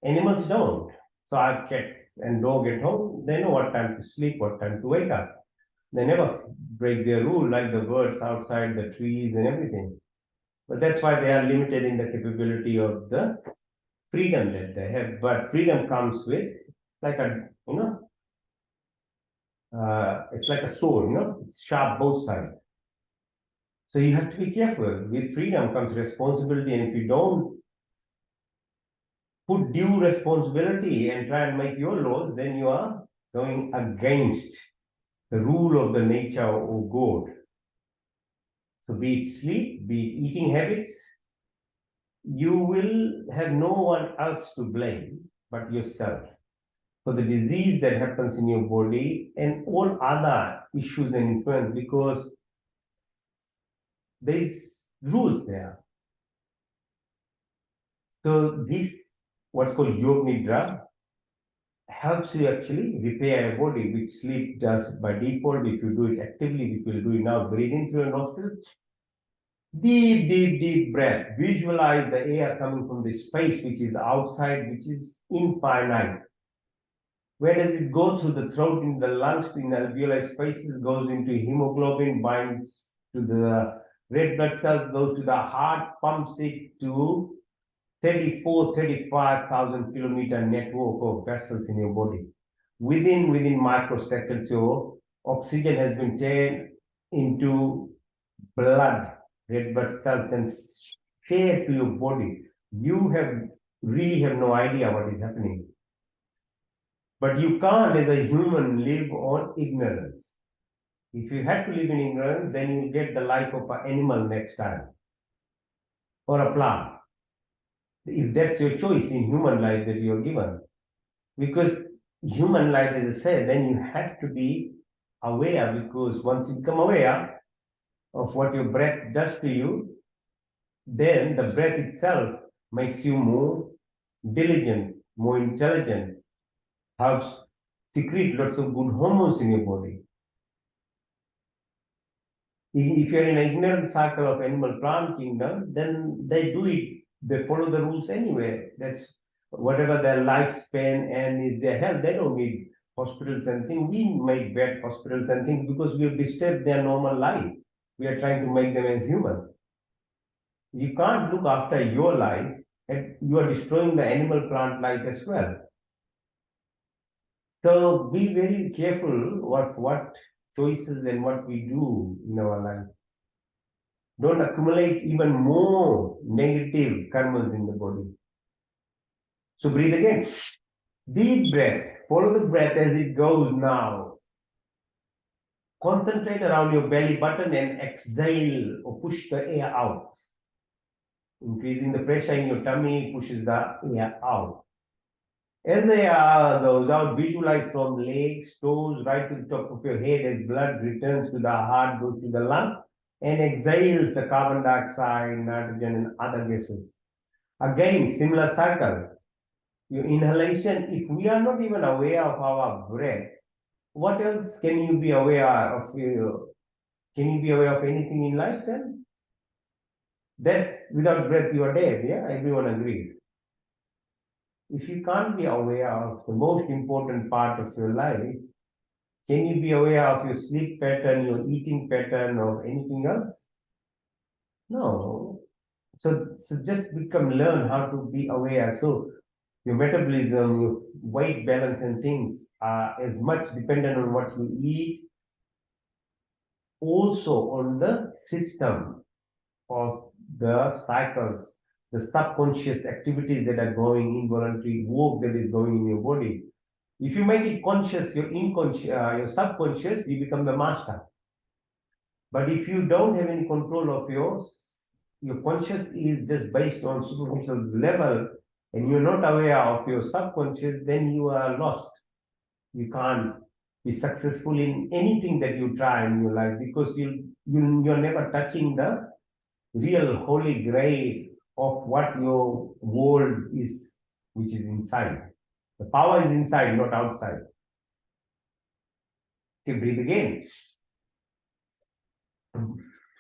Animals don't. So our cats and dog at home, they know what time to sleep, what time to wake up. They never break their rule like the birds outside the trees and everything. But that's why they are limited in the capability of the freedom that they have. But freedom comes with like a, it's like a sword, it's sharp both sides. So you have to be careful. With freedom comes responsibility, and if you don't put due responsibility and try and make your laws, then you are going against the rule of the nature or God. So be it sleep, be it eating habits, you will have no one else to blame but yourself for the disease that happens in your body and all other issues and influence, because there is rules there. So this, what's called Yog Nidra, helps you actually repair your body, which sleep does by default. If you do it actively, if you do it now, breathe in through your nostrils. Deep breath. Visualize the air coming from the space which is outside, which is infinite. Where does it go? Through the throat, in the lungs, in alveolar spaces, goes into hemoglobin, binds to the red blood cells, goes to the heart, pumps it to 35,000 kilometer network of vessels in your body. Within microseconds, your oxygen has been turned into blood, red blood cells, and shared to your body. You really have no idea what is happening. But you can't, as a human, live on ignorance. If you had to live in ignorance, then you get the life of an animal next time, or a plant. If that's your choice in human life that you're given. Because human life, as I said, then you have to be aware, because once you become aware of what your breath does to you, then the breath itself makes you more diligent, more intelligent, helps secrete lots of good hormones in your body. If you're in an ignorant cycle of animal plant kingdom, then they do it, they follow the rules anyway. That's whatever their lifespan and is their health, they don't need hospitals and things. We make bad hospitals and things because we have disturbed their normal life. We are trying to make them as human. You can't look after your life, and you are destroying the animal plant life as well. So be very careful what choices and what we do in our life. Don't accumulate even more negative karmas in the body. So breathe again. Deep breath. Follow the breath as it goes now. Concentrate around your belly button and exhale or push the air out. Increasing the pressure in your tummy pushes the air out. As the air goes out, visualize from legs, toes, right to the top of your head as blood returns to the heart, goes to the lung, and exhales the carbon dioxide, nitrogen, and other gases. Again, similar cycle. Your inhalation, if we are not even aware of our breath, what else can you be aware of? Can you be aware of anything in life then? That's without breath, you are dead. Yeah, everyone agrees. If you can't be aware of the most important part of your life, can you be aware of your sleep pattern, your eating pattern, or anything else? No. So just learn how to be aware. So your metabolism, your weight balance and things are as much dependent on what you eat, also on the system of the cycles the subconscious activities that are going, involuntary work that is going in your body. If you make it conscious, your subconscious, you become the master. But if you don't have any control of your conscious is just based on superficial level, and you're not aware of your subconscious, then you are lost. You can't be successful in anything that you try in your life, because you're never touching the real holy grail of what your world is, which is inside. The power is inside, not outside. Okay, breathe again.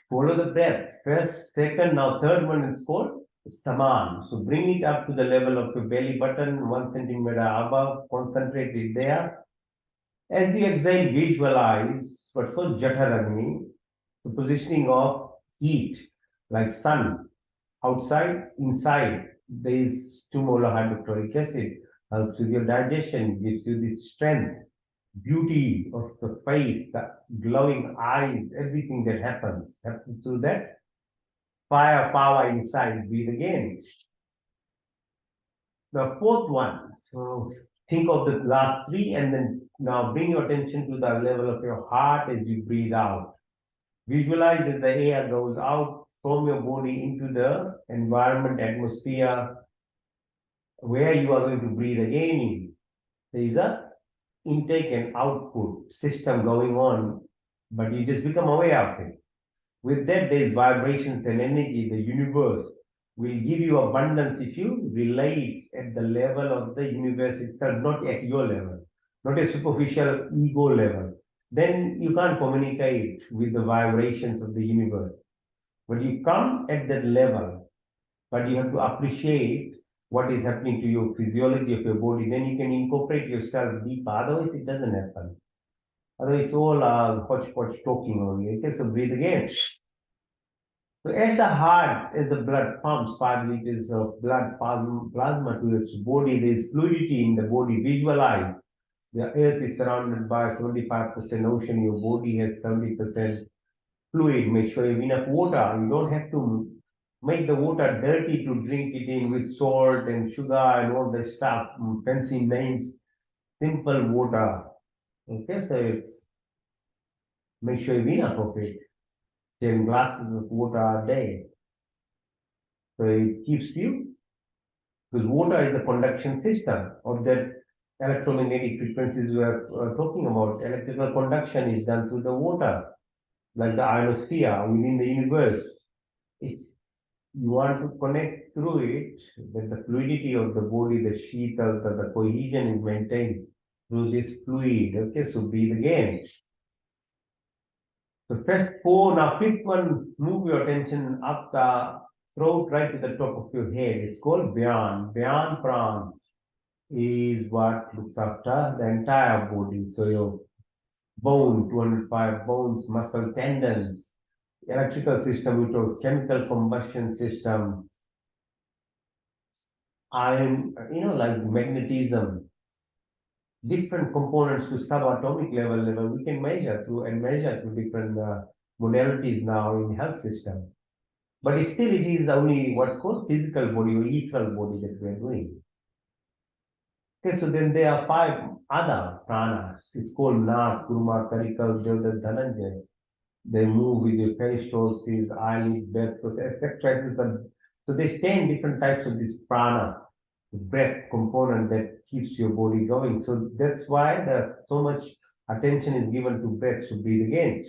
Follow the breath. First, second, now third one is called Saman. So bring it up to the level of your belly button, 1 centimeter above. Concentrate it there. As you exhale, visualize what's called Jataragni, the positioning of heat, like sun, outside, inside. There is 2-molar hydrochloric acid, helps with your digestion, gives you this strength, beauty of the face, the glowing eyes, everything that happens through that fire power inside. Breathe again. The fourth one, so think of the last three, and then now bring your attention to the level of your heart as you breathe out. Visualize that the air goes out from your body into the environment, atmosphere, where you are going to breathe again in. There is a intake and output system going on, but you just become aware of it. With that, there is vibrations and energy. The universe will give you abundance if you relate at the level of the universe itself, not at your level, not a superficial ego level. Then you can't communicate with the vibrations of the universe. But you come at that level, but you have to appreciate what is happening to your physiology of your body. Then you can incorporate yourself deeper. Otherwise, it doesn't happen. Otherwise, it's all hodgepodge talking only. Okay, so breathe again. So at the heart, as the blood pumps 5 liters of blood plasma to its body, there is fluidity in the body. Visualize. The earth is surrounded by 75% ocean. Your body has 70% fluid. Make sure you have enough water. You don't have to make the water dirty to drink it in with salt and sugar and all the stuff, fancy names. Simple water. Okay, so it's make sure you have enough of it. 10 glasses of water a day. So it keeps you, because water is the conduction system of that electromagnetic frequencies we are talking about. Electrical conduction is done through the water, like the ionosphere within the universe. It's you want to connect through it, that the fluidity of the body, the sheetal, the cohesion is maintained through this fluid. Okay, so breathe again. The first four, now fifth one, move your attention up the throat right to the top of your head. It's called Dhyan. Dhyan Pran is what looks after the entire body. So your bone, 205 bones, muscle, tendons, electrical system, we talk chemical combustion system, iron, like magnetism, different components to subatomic level, we can measure through different modalities now in health system. But still, it is only what's called physical body or ethereal body that we are doing. Okay, so then there are 5 other pranas. It's called Nath, Kurma, Karikal, Devdat, Dhananjay. They move with your peristalsis, eyelid, breath, etc. So there's 10 different types of this prana, the breath component that keeps your body going. So that's why there's so much attention is given to breath. So breathe again.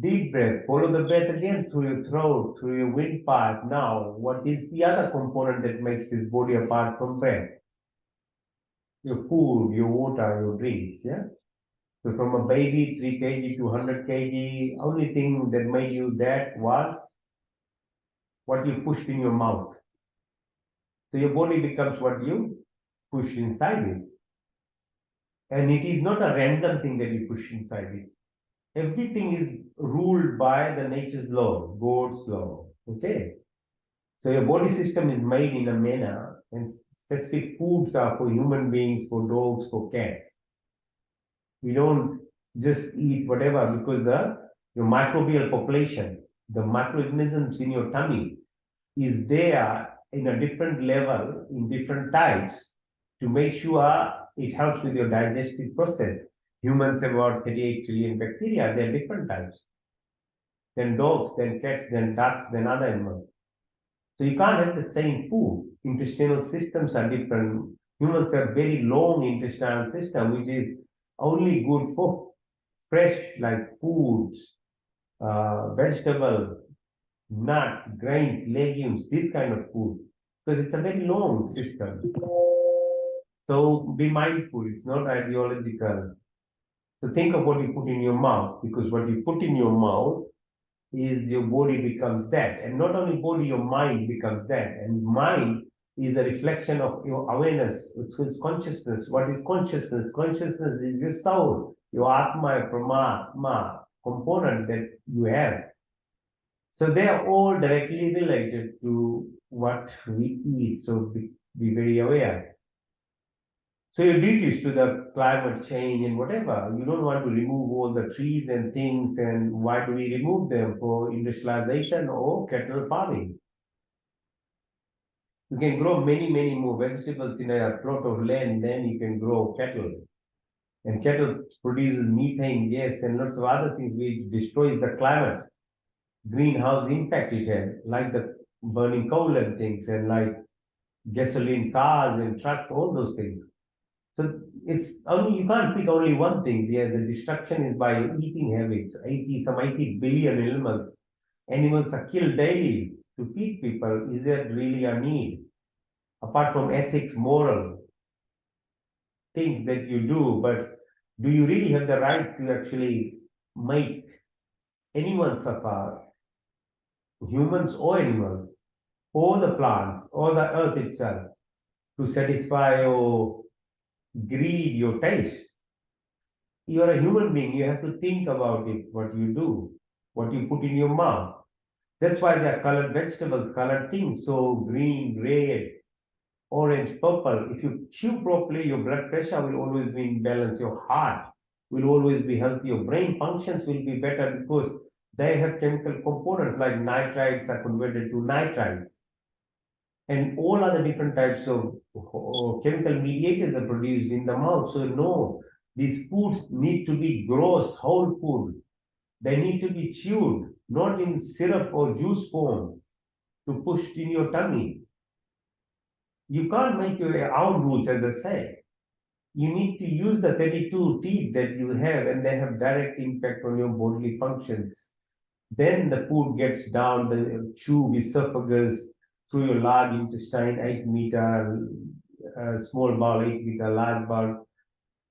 Deep breath. Follow the breath again through your throat, through your windpipe. Now, what is the other component that makes this body apart from breath? Your food, your water, your drinks. Yeah. So from a baby, 3 kg to 100 kg, only thing that made you that was what you pushed in your mouth. So your body becomes what you push inside it. And it is not a random thing that you push inside it. Everything is ruled by the nature's law, God's law. Okay. So your body system is made in a manner, and specific foods are for human beings, for dogs, for cats. We don't just eat whatever, because your microbial population, the microorganisms in your tummy, is there in a different level, in different types, to make sure it helps with your digestive process. Humans have about 38 trillion bacteria, they're different types. Then dogs, then cats, then ducks, then other animals. So you can't have the same food. Intestinal systems are different. Humans have very long intestinal system, which is only good for fresh, like foods, vegetable, nuts, grains, legumes, this kind of food, because it's a very long system. So be mindful, it's not ideological. So think of what you put in your mouth, because what you put in your mouth is your body becomes that. And not only body, your mind becomes that. And mind is a reflection of your awareness, which is consciousness. What is consciousness? Consciousness is your soul, your atma, pramatma component that you have. So they are all directly related to what we eat. So be very aware. So your duties to the climate change and whatever, you don't want to remove all the trees and things. And why do we remove them? For industrialization or cattle farming? You can grow many more vegetables in a plot of land, then you can grow cattle. And cattle produces methane gas and lots of other things which destroys the climate. Greenhouse impact it has, like the burning coal and things, and like gasoline cars and trucks, all those things. So it's only, you can't pick only one thing. The destruction is by eating habits. 80 billion animals. Animals are killed daily to feed people. Is there really a need? Apart from ethics, moral things that you do, but do you really have the right to actually make anyone suffer, humans or animals, or the plants, or the earth itself, to satisfy your greed, your taste? You are a human being. You have to think about it, what you do, what you put in your mouth. That's why they are colored vegetables, colored things. So green, red, orange, purple. If you chew properly, your blood pressure will always be in balance. Your heart will always be healthy. Your brain functions will be better because they have chemical components like nitrites are converted to nitrites. And all other different types of chemical mediators are produced in the mouth. So no, these foods need to be gross, whole food. They need to be chewed, not in syrup or juice form to push in your tummy. You can't make your own rules, as I say. You need to use the 32 teeth that you have, and they have direct impact on your bodily functions. Then the food gets down the tube, esophagus, through your large intestine, 8 meter, small bowel, 8 meter, large bowel.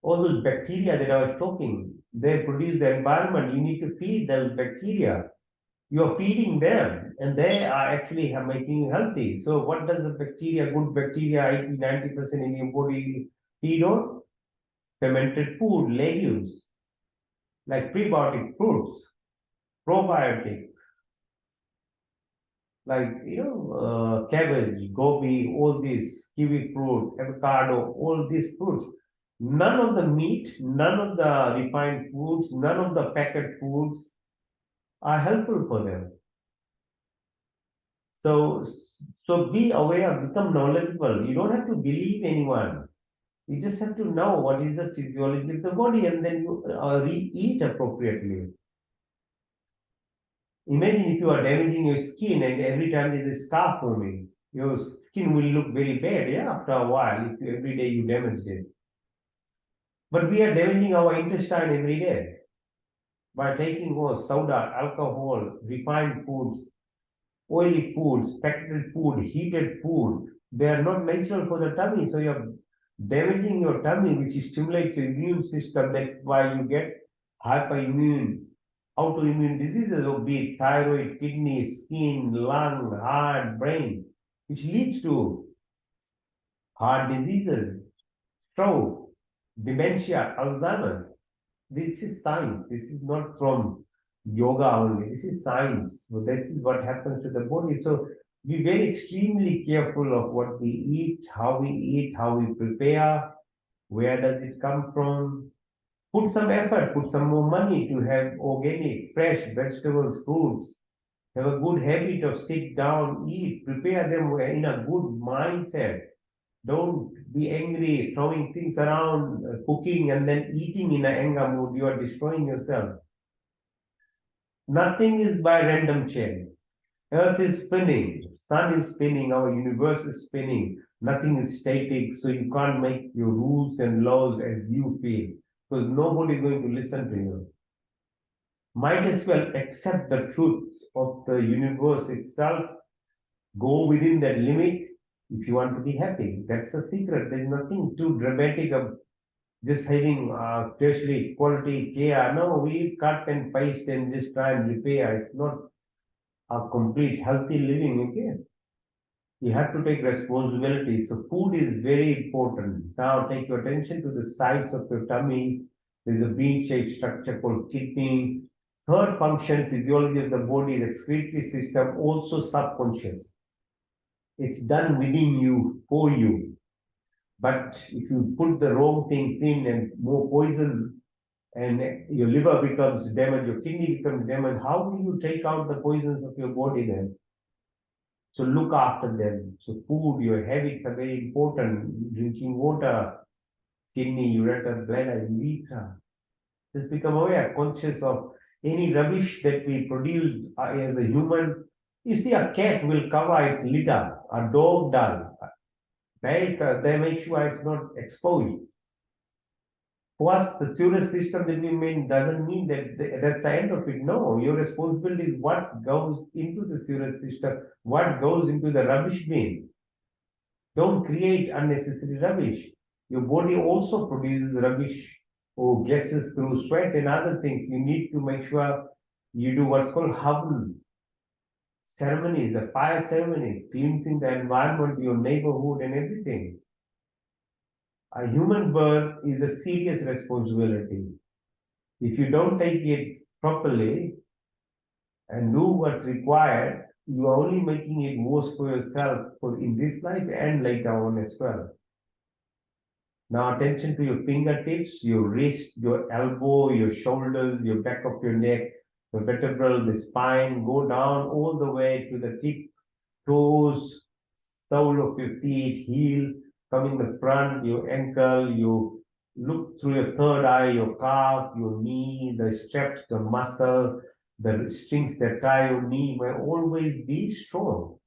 All those bacteria that I was talking, they produce the environment. You need to feed those bacteria. You're feeding them, and they are actually making you healthy. So what does the bacteria, good bacteria, 80-90% in your body feed on? Fermented food, legumes, like prebiotic fruits, probiotics, like cabbage, gobi, all these, kiwi fruit, avocado, all these fruits. None of the meat, none of the refined foods, none of the packet foods are helpful for them. So, so be aware, become knowledgeable. You don't have to believe anyone. You just have to know what is the physiology of the body, and then you eat appropriately. Imagine if you are damaging your skin and every time there's a scar forming, your skin will look very bad, yeah, after a while, if every day you damage it. But we are damaging our intestine every day by taking more soda, alcohol, refined foods, oily foods, packaged food, heated food. They are not natural for the tummy. So you're damaging your tummy, which stimulates your immune system. That's why you get hyperimmune, autoimmune diseases, of be it thyroid, kidney, skin, lung, heart, brain, which leads to heart diseases, stroke, dementia, Alzheimer's. This is science. This is not from yoga only. This is science. So that is what happens to the body. So be very extremely careful of what we eat, how we prepare, where does it come from. Put some effort, put some more money to have organic, fresh vegetables, fruits, Have a good habit of sit down, eat, prepare them in a good mindset. Don't be angry, throwing things around, cooking and then eating in an anger mood. You are destroying yourself. Nothing is by random chance. Earth is spinning, sun is spinning, our universe is spinning. Nothing is static, so you can't make your rules and laws as you feel, because nobody is going to listen to you. Might as well accept the truths of the universe itself, go within that limit if you want to be happy. That's the secret. There's nothing too dramatic of just having especially quality care. No, we cut and paste and just try and repair. It's not a complete healthy living, okay? You have to take responsibility. So food is very important. Now take your attention to the sides of your tummy. There's a bean-shaped structure called kidney. Third function, physiology of the body, the excretory system, also subconscious. It's done within you, for you. But if you put the wrong things in and more poison, and your liver becomes damaged, your kidney becomes damaged, how will you take out the poisons of your body then? So look after them. So food, your habits are very important. Drinking water, kidney, ureter, bladder, urethra. Just become aware, conscious of any rubbish that we produce as a human. You see, a cat will cover its litter. A dog does. They make sure it's not exposed. For us, the sewerage system that we made doesn't mean that that's the end of it. No, your responsibility is what goes into the sewerage system, what goes into the rubbish bin. Don't create unnecessary rubbish. Your body also produces rubbish or gases through sweat and other things. You need to make sure you do what's called Havan ceremonies, the fire ceremonies, cleansing the environment, your neighborhood, and everything. A human birth is a serious responsibility. If you don't take it properly and do what's required, you are only making it worse for yourself for in this life and later on as well. Now attention to your fingertips, your wrist, your elbow, your shoulders, your back of your neck, the vertebral, the spine, go down all the way to the tip, toes, sole of your feet, heel, come in the front, your ankle, you look through your third eye, your calf, your knee, the straps, the muscle, the strings that tie your knee will always be strong.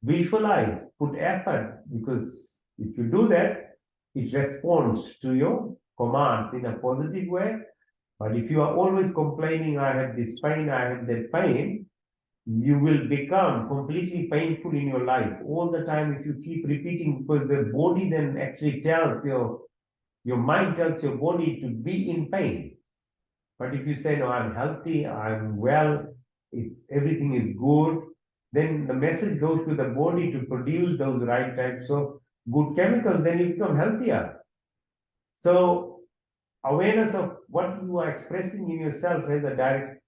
Visualize, put effort, because if you do that, it responds to your commands in a positive way. But if you are always complaining, I have this pain, I have that pain, you will become completely painful in your life all the time if you keep repeating, because the body then actually tells your mind tells your body to be in pain. But if you say, no, I'm healthy, I'm well, everything is good, then the message goes to the body to produce those right types of good chemicals, then you become healthier. So awareness of what you are expressing in yourself has a direct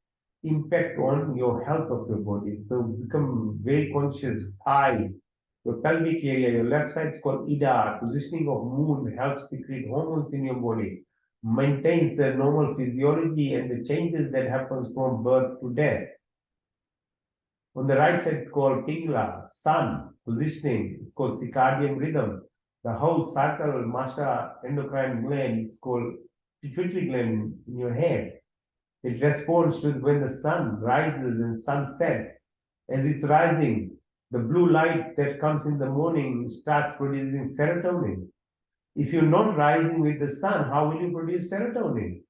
impact on your health of your body. So become very conscious. Thighs, your pelvic area, your left side is called Ida. Positioning of moon helps secrete hormones in your body, maintains the normal physiology and the changes that happens from birth to death. On the right side, it's called Pingala, sun, positioning. It's called circadian rhythm. The whole cycle, master endocrine gland, it's called pituitary gland in your head. It responds to when the sun rises and sun sets. As it's rising, the blue light that comes in the morning starts producing serotonin. If you're not rising with the sun, how will you produce serotonin?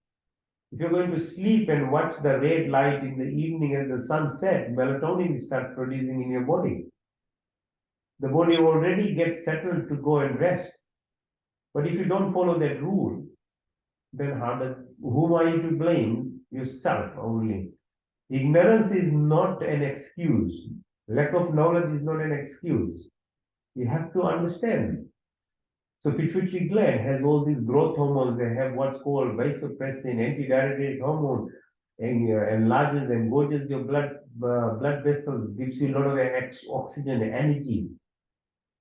If you're going to sleep and watch the red light in the evening as the sun sets, melatonin starts producing in your body. The body already gets settled to go and rest. But if you don't follow that rule, then whom are you to blame? Yourself only. Ignorance is not an excuse. Lack of knowledge is not an excuse. You have to understand. So pituitary gland has all these growth hormones. They have what's called vasopressin, antidiuretic hormone, and enlarges and gorges your blood vessels, gives you a lot of oxygen, energy.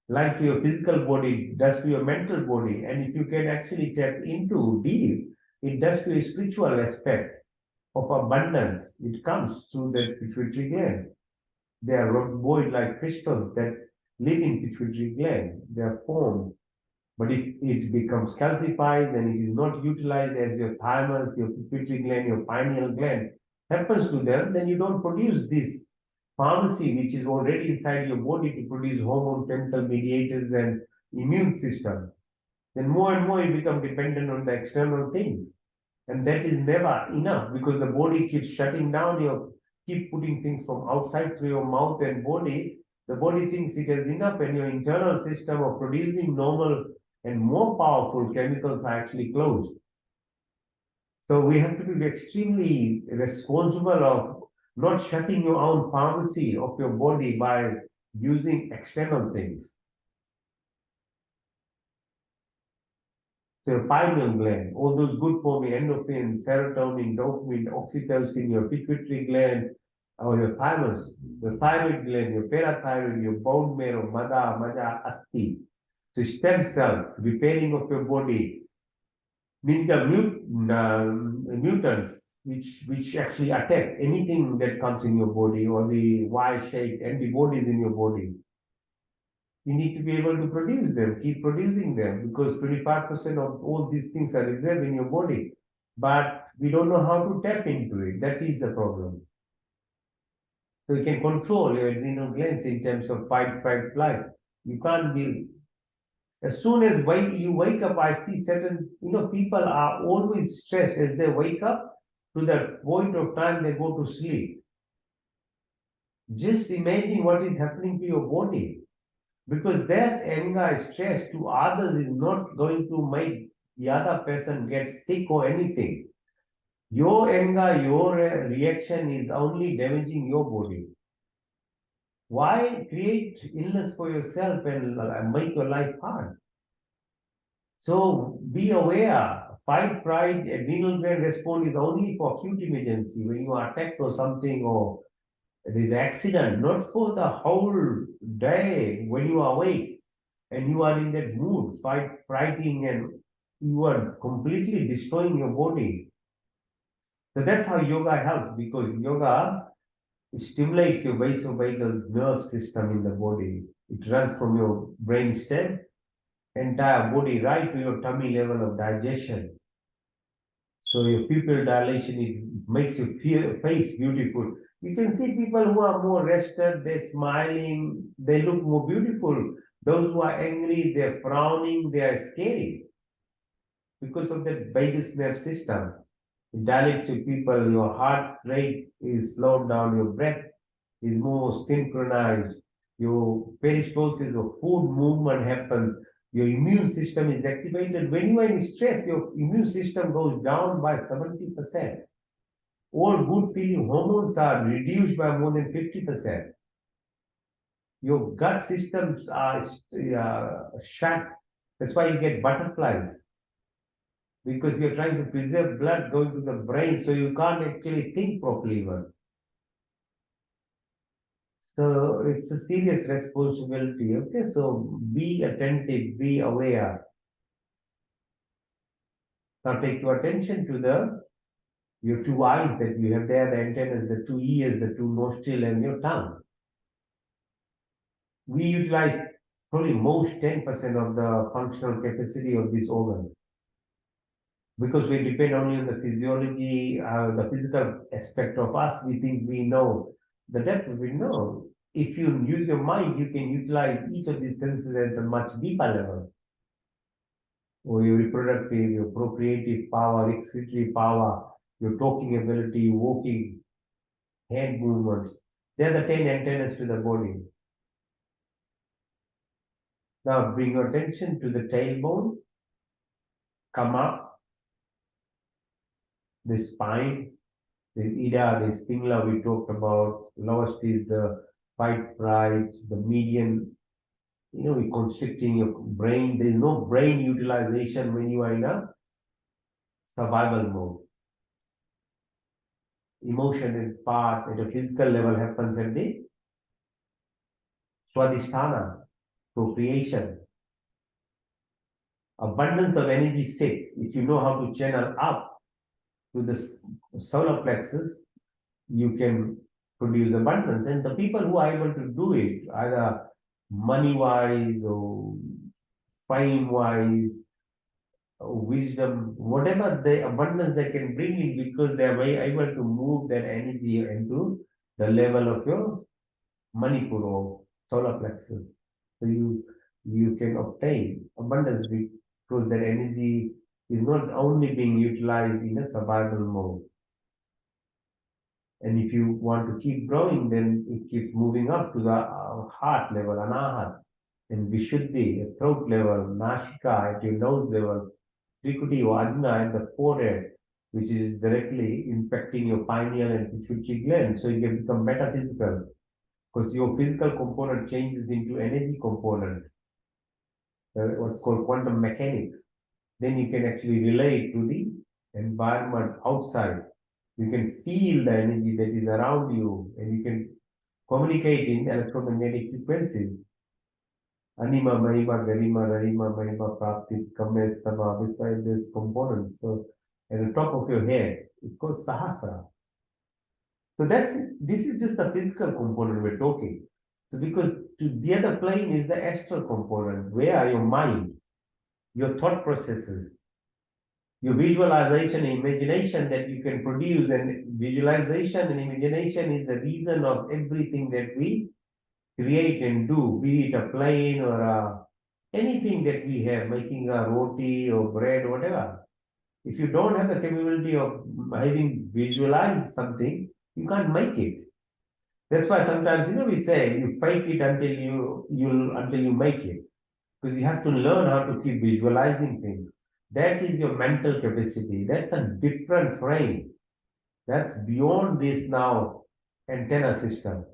Like to your physical body, it does to your mental body. And if you can actually tap into deep, it does to a spiritual aspect of abundance. It comes through that pituitary gland. They are rhomboid like crystals that live in pituitary gland. They are formed. But if it becomes calcified, then it is not utilized as your thymus, your pituitary gland, your pineal gland happens to them, then you don't produce this pharmacy which is already inside your body to produce hormone, chemical mediators, and immune system. Then more and more you become dependent on the external things. And that is never enough because the body keeps shutting down your, keep putting things from outside through your mouth and body. The body thinks it has enough, and your internal system of producing normal and more powerful chemicals are actually closed. So we have to be extremely responsible of not shutting your own pharmacy of your body by using external things. So your pineal gland, all those good for me, endorphin, serotonin, dopamine, oxytocin, your pituitary gland, or your thymus, your thyroid gland, your parathyroid, your bone marrow, mada, maja, asti. So stem cells, repairing of your body, ninja mutants, which actually attack anything that comes in your body, or the Y-shaped antibodies in your body. You need to be able to produce them, keep producing them, because 25% of all these things are reserved in your body. But we don't know how to tap into it. That is the problem. So you can control your adrenal glands in terms of fight, flight. You can't be. As soon as you wake up, I see certain, people are always stressed as they wake up to the point of time they go to sleep. Just imagine what is happening to your body. Because that anger, stress to others is not going to make the other person get sick or anything. Your anger, your reaction is only damaging your body. Why create illness for yourself and make your life hard? So be aware. Fight, fright, adrenal gland response is only for acute emergency when you are attacked or something, or there is accident, not for the whole day when you are awake and you are in that mood, fighting, and you are completely destroying your body. So that's how yoga helps, because yoga stimulates your vasovagal nerve system in the body. It runs from your brain stem, entire body, right to your tummy level of digestion. So your pupil dilation, it makes your face beautiful. You can see people who are more rested, they're smiling, they look more beautiful. Those who are angry, they're frowning, they are scary because of that vagus nerve system. It dilates your people, your heart rate is slowed down, your breath is more synchronized, your peristalsis or food movement happens, your immune system is activated. When you are in stress, your immune system goes down by 70%. All good feeling hormones are reduced by more than 50%. Your gut systems are shut. That's why you get butterflies, because you're trying to preserve blood going to the brain, so you can't actually think properly even. So it's a serious responsibility. Okay, so be attentive, be aware. Now take your attention to your two eyes that you have there, the antennas, the two ears, the two nostrils, and your tongue. We utilize probably most 10% of the functional capacity of these organs, because we depend only on the physiology, the physical aspect of us. We think we know the depth. We know. If you use your mind, you can utilize each of these senses at a much deeper level. Or your reproductive, your procreative power, excretory power, your talking ability, walking, hand movements. They are the 10 antennas to the body. Now bring your attention to the tailbone. Come up. The spine. The Ida, the Spingler we talked about. Lowest is the fight, fright, the median. We're constricting your brain. There is no brain utilization when you are in a survival mode. Emotion and part at a physical level happens at the Swadhisthana, procreation. Abundance of energy sits. If you know how to channel up to the solar plexus, you can produce abundance. And the people who are able to do it, either money-wise or fame-wise, wisdom, whatever the abundance they can bring in, because they are very able to move that energy into the level of your Manipur or solar plexus. So you can obtain abundance because that energy is not only being utilized in a survival mode. And if you want to keep growing, then it keeps moving up to the heart level, anahat, and vishuddhi, at throat level, nashika, at your nose level, trikuti or ajna at the forehead, which is directly impacting your pineal and pituitary gland. So you can become metaphysical, because your physical component changes into energy component, what's called quantum mechanics. Then you can actually relate to the environment outside. You can feel the energy that is around you, and you can communicate in electromagnetic frequencies. Anima, Mahima, Garima, Rarima, Mahima, Prapti, Kames, Tama, beside this component. So at the top of your head, it's called Sahasra. So this is just the physical component we're talking. So because to the other plane is the astral component, where are your mind, your thought processes, your visualization and imagination that you can produce. And visualization and imagination is the reason of everything that we create and do, be it a plane or anything that we have, making a roti or bread, whatever. If you don't have the capability of having visualized something, you can't make it. That's why sometimes we say you fake it until you make it, because you have to learn how to keep visualizing things. That is your mental capacity. That's a different frame. That's beyond this now antenna system.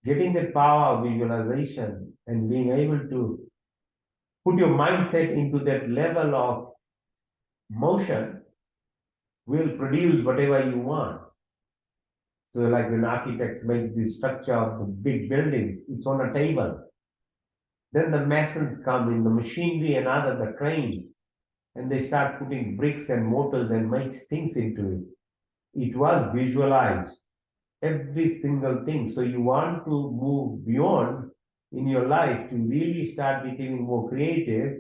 Getting that power of visualization and being able to put your mindset into that level of motion will produce whatever you want. So like when architects makes the structure of the big buildings, it's on a table. Then the masons come in, the machinery and the cranes, and they start putting bricks and mortars and makes things into it. It was visualized, every single thing. So you want to move beyond in your life to really start becoming more creative,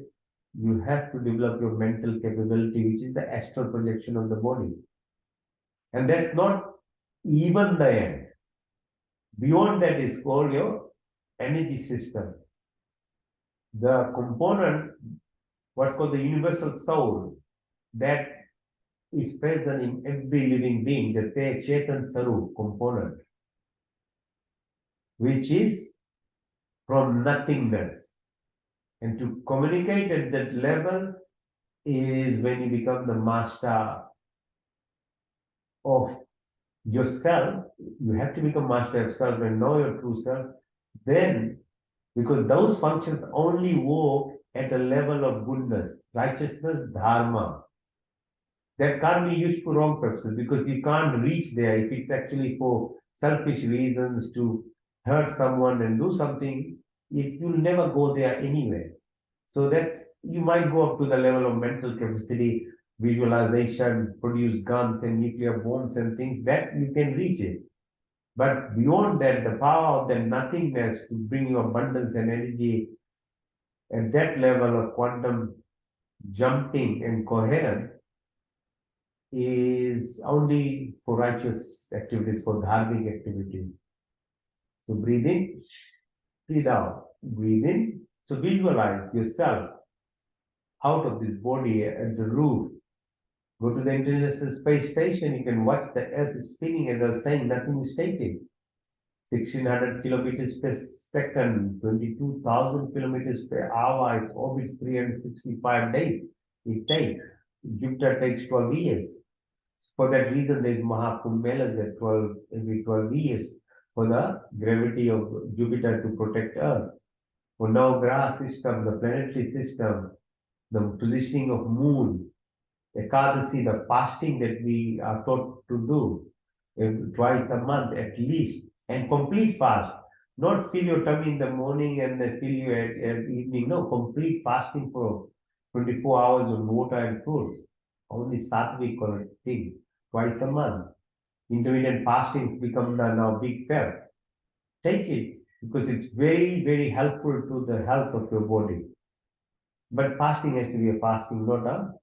you have to develop your mental capability, which is the astral projection of the body. And that's not even the end. Beyond that is called your energy system. The component, what's called the universal soul, that is present in every living being, the Chetan Sarup component, which is from nothingness. And to communicate at that level is when you become the master of yourself. You have to become master of self and know your true self. Then, because those functions only work at a level of goodness, righteousness, dharma. That can't be used for wrong purposes, because you can't reach there if it's actually for selfish reasons to hurt someone and do something. You'll never go there anyway. So you might go up to the level of mental capacity, visualization, produce guns and nuclear bombs and things, that you can reach it. But beyond that, the power of the nothingness to bring you abundance and energy at that level of quantum jumping and coherence is only for righteous activities, for dharmic activities. So breathe in, breathe out, breathe in. So visualize yourself out of this body at the roof. Go to the International Space Station, you can watch the Earth spinning, and they're saying nothing is static. 1600 kilometers per second, 22,000 kilometers per hour, its orbit 365 days. It takes. Jupiter takes 12 years. For that reason, there is Mahakumbh Melas every 12 years for the gravity of Jupiter to protect Earth. For Navagraha system, the planetary system, the positioning of moon, Ekadasi, the fasting that we are taught to do twice a month at least, and complete fast. Not fill your tummy in the morning and then fill you at evening. No, complete fasting for 24 hours on water and fruits. Only sattvic things twice a month. intermittent fastings become the now big fad. Take it because it's very, very helpful to the health of your body. But fasting has to be a fasting, not a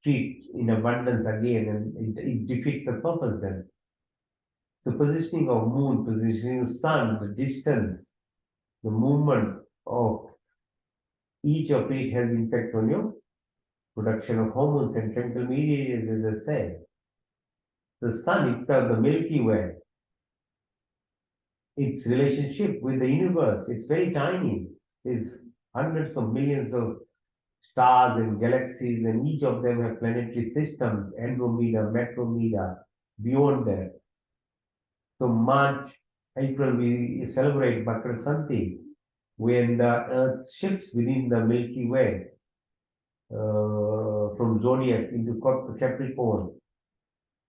treat in abundance again, and it defeats the purpose then. So positioning of moon, positioning of sun, the distance, the movement of each of it has impact on your production of hormones and chemical mediators, as I said. The sun itself, the Milky Way, its relationship with the universe, it's very tiny. There's hundreds of millions of stars and galaxies, and each of them have planetary systems, Andromeda, Metromeda, beyond that. So March, April, we celebrate Makar Santi, when the Earth shifts within the Milky Way from zodiac into Capricorn.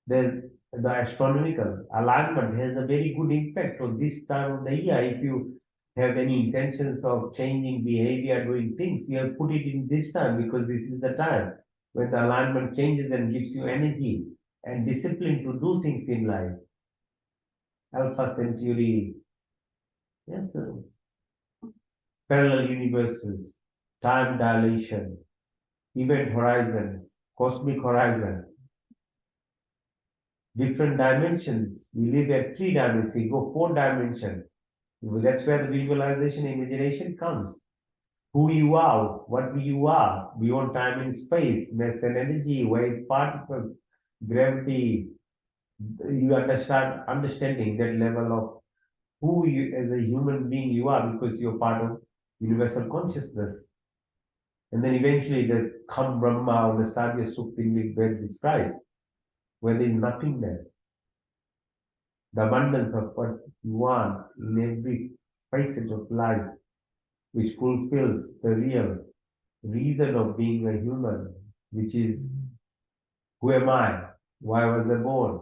Then the astronomical alignment has a very good impact on this time of the year. If you have any intentions of changing behavior, doing things, you have put it in this time because this is the time when the alignment changes and gives you energy and discipline to do things in life. Alpha Centauri, yes, sir. Parallel universes, time dilation, event horizon, cosmic horizon, different dimensions. We live at 3 dimensions, we go 4 dimensions. That's where the visualization, imagination comes. Who you are, what you are, beyond time and space, mass and energy, wave particles, gravity. You understanding that level of who you as a human being you are because you're part of universal consciousness. And then eventually the Kham Brahma or the Sadhya Sukha which Ved describes, where there is nothingness, the abundance of what you want in every facet of life, which fulfills the real reason of being a human, which is who am I? Why was I born?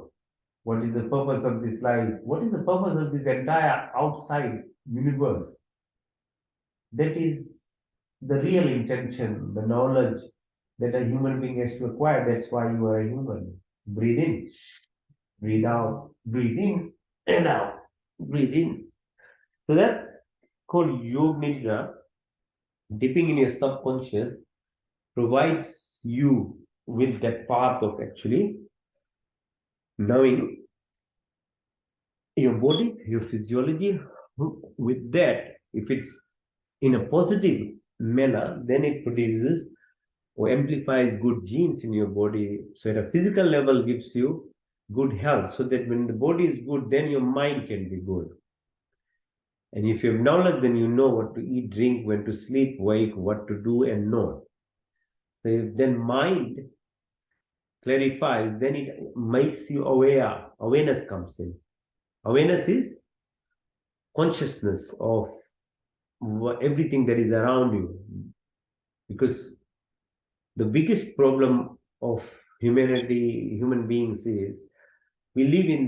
What is the purpose of this life? What is the purpose of this entire outside universe? That is the real intention, the knowledge that a human being has to acquire. That's why you are a human. Breathe in, breathe out, breathe in and out, breathe in. So that's called Yoga Nidra. Dipping in your subconscious provides you with that path of actually knowing your body, your physiology. With that, if it's in a positive manner, then it produces or amplifies good genes in your body. So at a physical level gives you good health, so that when the body is good, then your mind can be good. And if you have knowledge, then you know what to eat, drink, when to sleep, wake, what to do and not. So if then mind clarifies, then it makes you aware. Awareness comes in. Awareness is consciousness of everything that is around you. Because the biggest problem of humanity, human beings, is we live in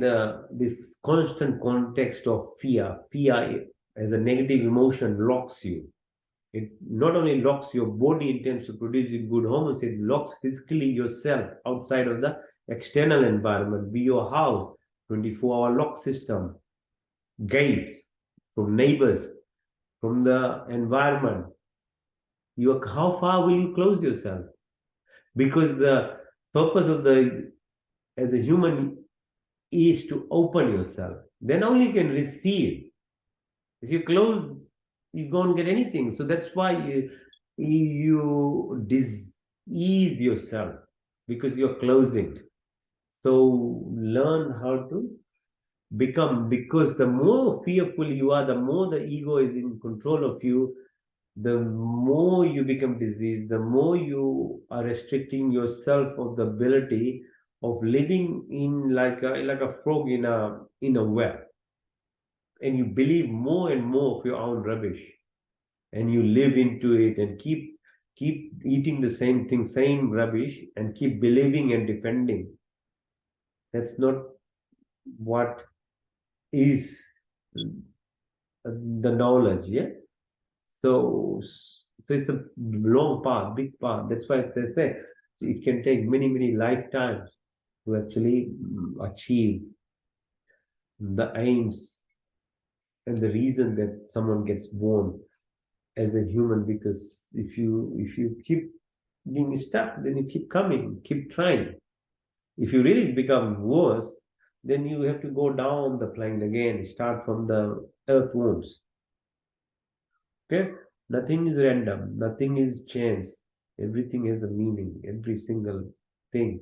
this constant context of fear. Fear as a negative emotion locks you. It not only locks your body in terms of producing good hormones, it locks physically yourself outside of the external environment, be your house, 24-hour lock system, gates from neighbors, from the environment. How far will you close yourself? Because the purpose of as a human is to open yourself. Then only you can receive. If you close, you don't get anything. So that's why you disease yourself, because you're closing. So learn how to become, because the more fearful you are, the more the ego is in control of you, the more you become diseased, the more you are restricting yourself of the ability of living in like a frog in a well. And you believe more and more of your own rubbish, and you live into it and keep eating the same thing, same rubbish, and keep believing and defending. That's not what is the knowledge. Yeah. So it's a long path, big path. That's why they say it can take many lifetimes to actually achieve the aims and the reason that someone gets born as a human. Because if you keep being stuck, then you keep coming, keep trying. If you really become worse, then you have to go down the plane again, start from the earthworms. Okay? Nothing is random, nothing is chance. Everything has a meaning, every single thing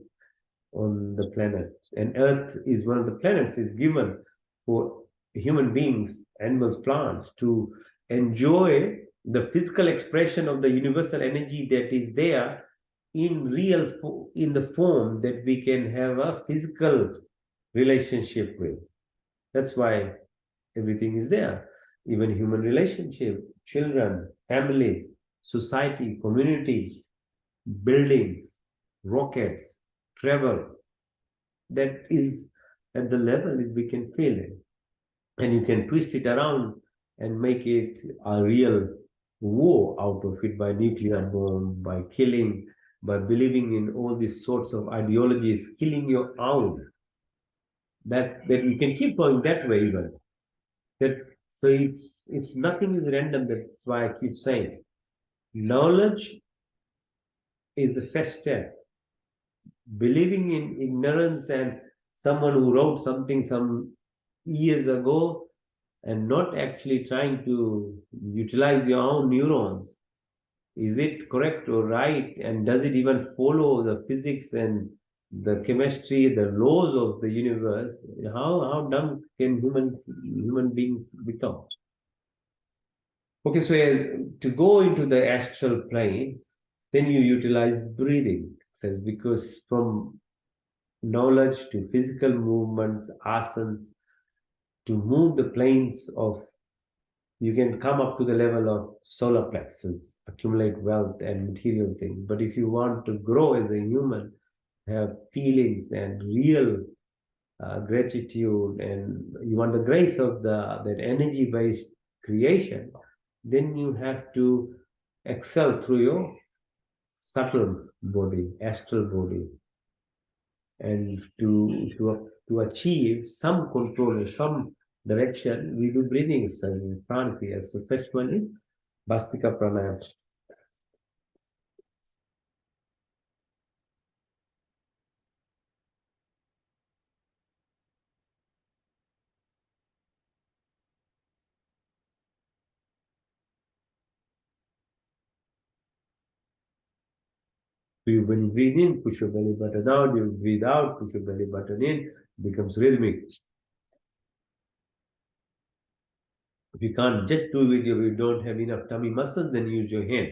on the planet. And Earth is one of the planets is given for human beings, animals, plants to enjoy the physical expression of the universal energy that is there in in the form that we can have a physical relationship with. That's why everything is there. Even human relationship, children, families, society, communities, buildings, rockets, travel. That is at the level that we can feel it. And you can twist it around and make it a real war out of it by nuclear bomb, by killing, by believing in all these sorts of ideologies, killing your own. That you can keep going that way even. That so it's nothing is random. That's why I keep saying knowledge is the first step. Believing in ignorance and someone who wrote something some years ago and not actually trying to utilize your own neurons. Is it correct or right? And does it even follow the physics and the chemistry, the laws of the universe? How dumb can human beings become? Okay, so to go into the astral plane, then you utilize breathing. It says because from knowledge to physical movements, asanas, to move the planes of, you can come up to the level of solar plexus, accumulate wealth and material things. But if you want to grow as a human, have feelings and real gratitude, and you want the grace of that energy-based creation, then you have to excel through your subtle body, astral body, and to achieve some control or some direction, we do breathing exercises in Pranakriya. So first one is Bhastika Pranayama. So when you breathe in, push your belly button out. You breathe out, push your belly button in. Becomes rhythmic. If you can't just do it, you don't have enough tummy muscles, then use your hand.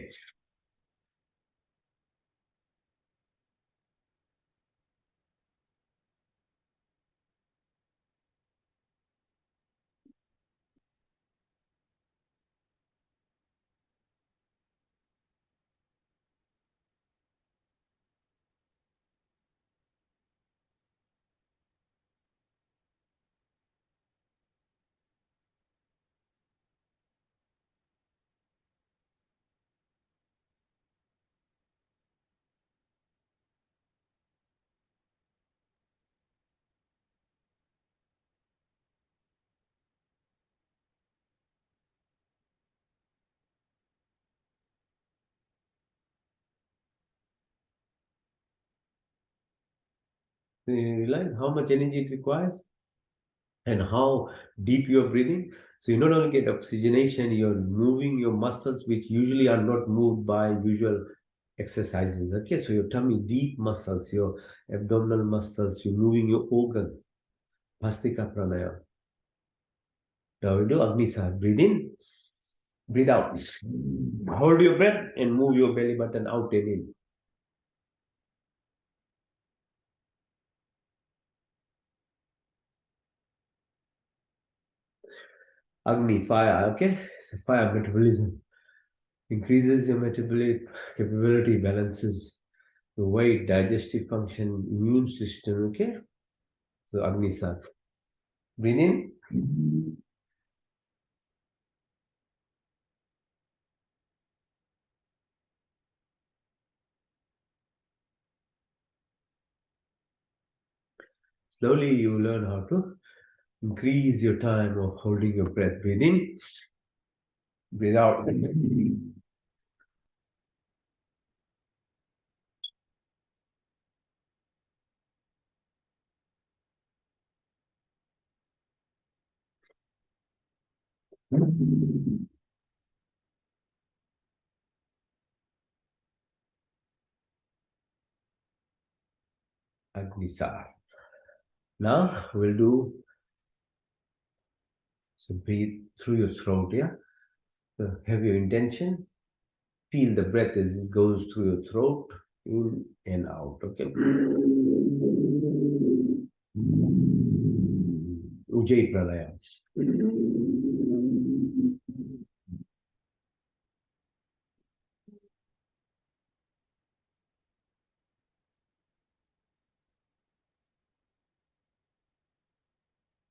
So you realize how much energy it requires and how deep you're breathing. So you not only get oxygenation, you're moving your muscles, which usually are not moved by usual exercises. Okay, so your tummy, deep muscles, your abdominal muscles, you're moving your organs. Bhastika pranayama. Now we do Agnisar. Breathe in, breathe out. Hold your breath and move your belly button out and in. Agni, fire. Okay, so fire metabolism increases your metabolic capability, balances the weight, digestive function, immune system. Okay, so Agnisar. Breathe in. Slowly you learn how to Increase your time of holding your breath. Breathe in, breathe out. Agnisar. Now we'll do some breathe through your throat, yeah? So have your intention. Feel the breath as it goes through your throat, in and out, okay? Ujjayi Pranayam.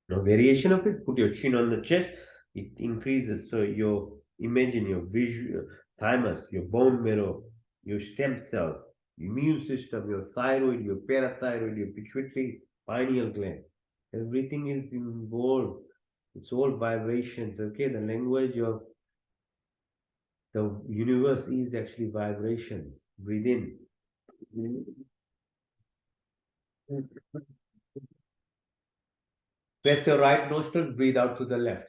Now, variation of it, put your chin on the chest, it increases. So, your imagine your visual thymus, your bone marrow, your stem cells, immune system, your thyroid, your parathyroid, your pituitary, pineal gland. Everything is involved. It's all vibrations. Okay, the language of the universe is actually vibrations. Breathe in. Press your right nostril, breathe out to the left.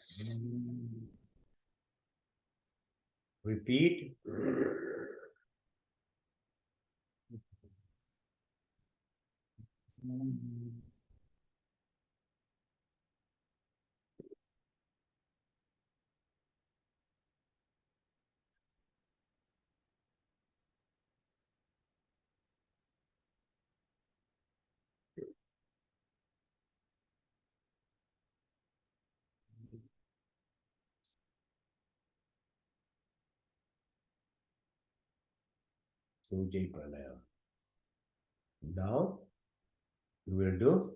Repeat. Ujjayi Pranayam. Now we will do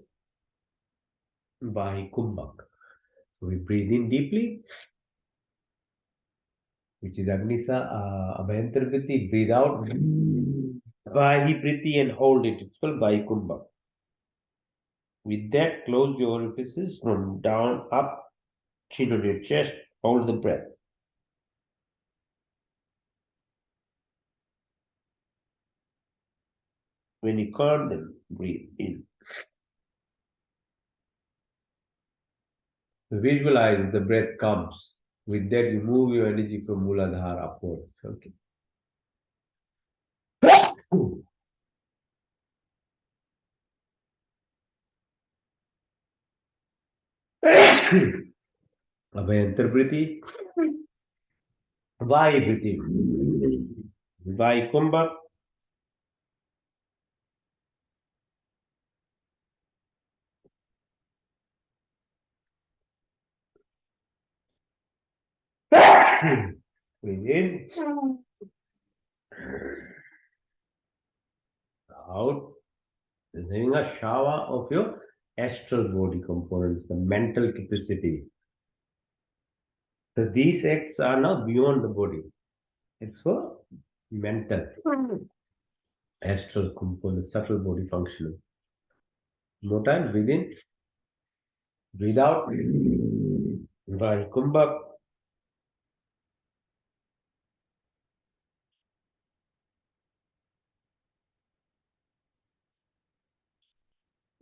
Bahi Kumbhak. So we breathe in deeply, which is Agnisa Abhayantarvriti. Breathe out. Bahi Priti and hold it. It's called Bahi Kumbhak. With that, close your orifices from down up, chin on your chest. Hold the breath. When you calm them, breathe in. Visualize the breath comes. With that, you move your energy from Muladhara upwards. Okay. Abhayantarvriti. Vahi Priti. Vahi Kumbhak. Breathe in. Out. Having a shower of your astral body components, the mental capacity. So these acts are now beyond the body. It's for mental, astral components, subtle body functioning. More time, breathe in, breathe out. Right, Kumbhak.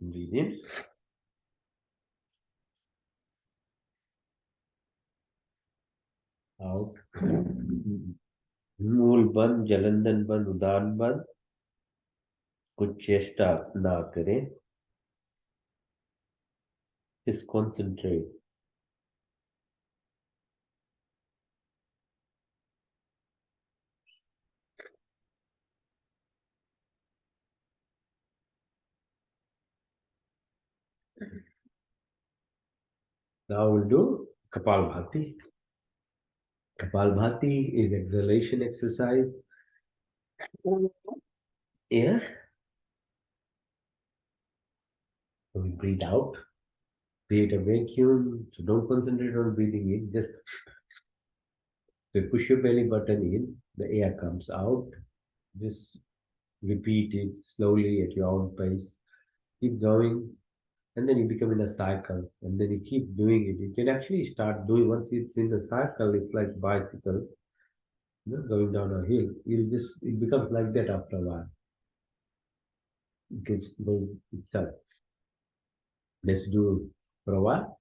Breathe in. Out. मूल बंद, जलंधन बंद, उदान बंद. कुछ चेष्टा ना करें. Just concentrate. Now we'll do Kapalbhati. Kapalbhati is exhalation exercise. Yeah. So we breathe out, create a vacuum. So don't concentrate on breathing in. Just push your belly button in. The air comes out. Just repeat it slowly at your own pace. Keep going. and then you become in a cycle, and then you keep doing it. You can actually start doing once it's in the cycle. It's like bicycle, going down a hill. It becomes like that after a while. It goes itself. Let's do for a while.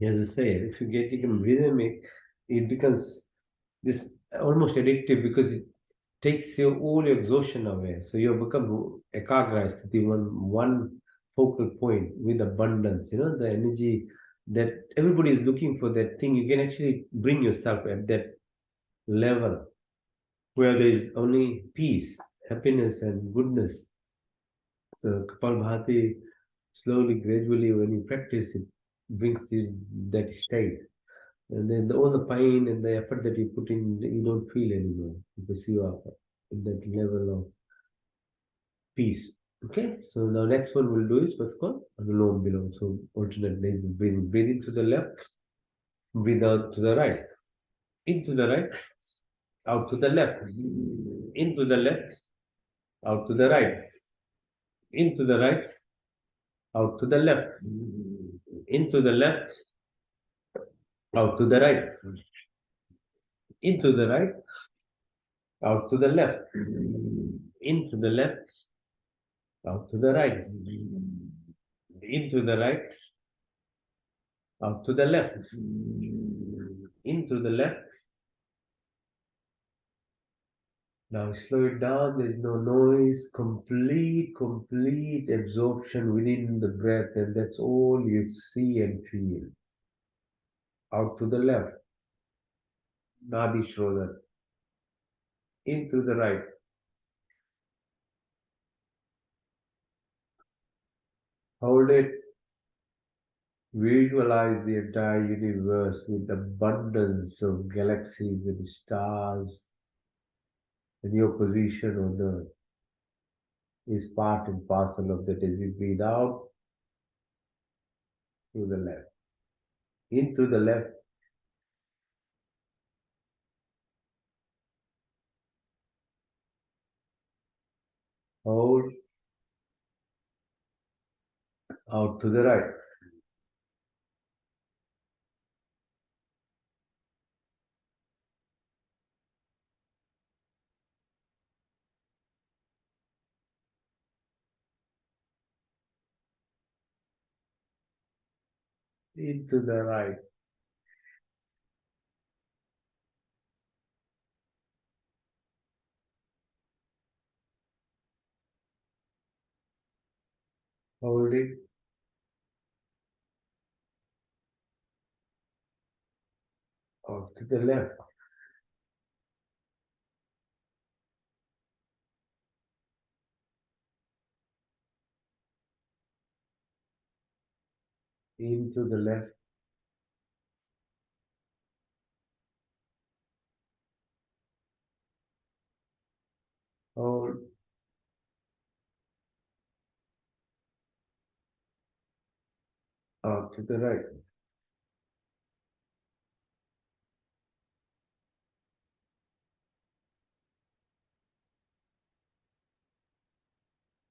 As I say, if you get even rhythmic, it becomes this almost addictive because it takes your all your exhaustion away. So you become ekagra, the one focal point with abundance. You know, the energy that everybody is looking for, that thing you can actually bring yourself at that level where there is only peace, happiness, and goodness. So Kapalbhati, slowly, gradually, when you practice, it brings you that state. And then all the pain and the effort that you put in, you don't feel anymore because you are at that level of peace. Okay, so now next one we'll do is what's called Anulom Vilom. So alternate nasal breathing. Breathe into the left, breathe out to the right. Into the right, out to the left. Into the left, out to the right. Into the right, out to the left. Into the left, out to the right. Into the right, out to the left. Into the left, out to the right. Into the right, out to the left. Into the left. Now slow it down. There's no noise. Complete absorption within the breath, and that's all you see and feel. Out to the left. Nadi Shrodha. Into the right. Hold it. Visualize the entire universe with abundance of galaxies and stars, and your position on Earth is part and parcel of that. As you breathe out to the left, into the left, hold, out to the right, into the right, hold it, out to the left, into the left, hold, out to the right,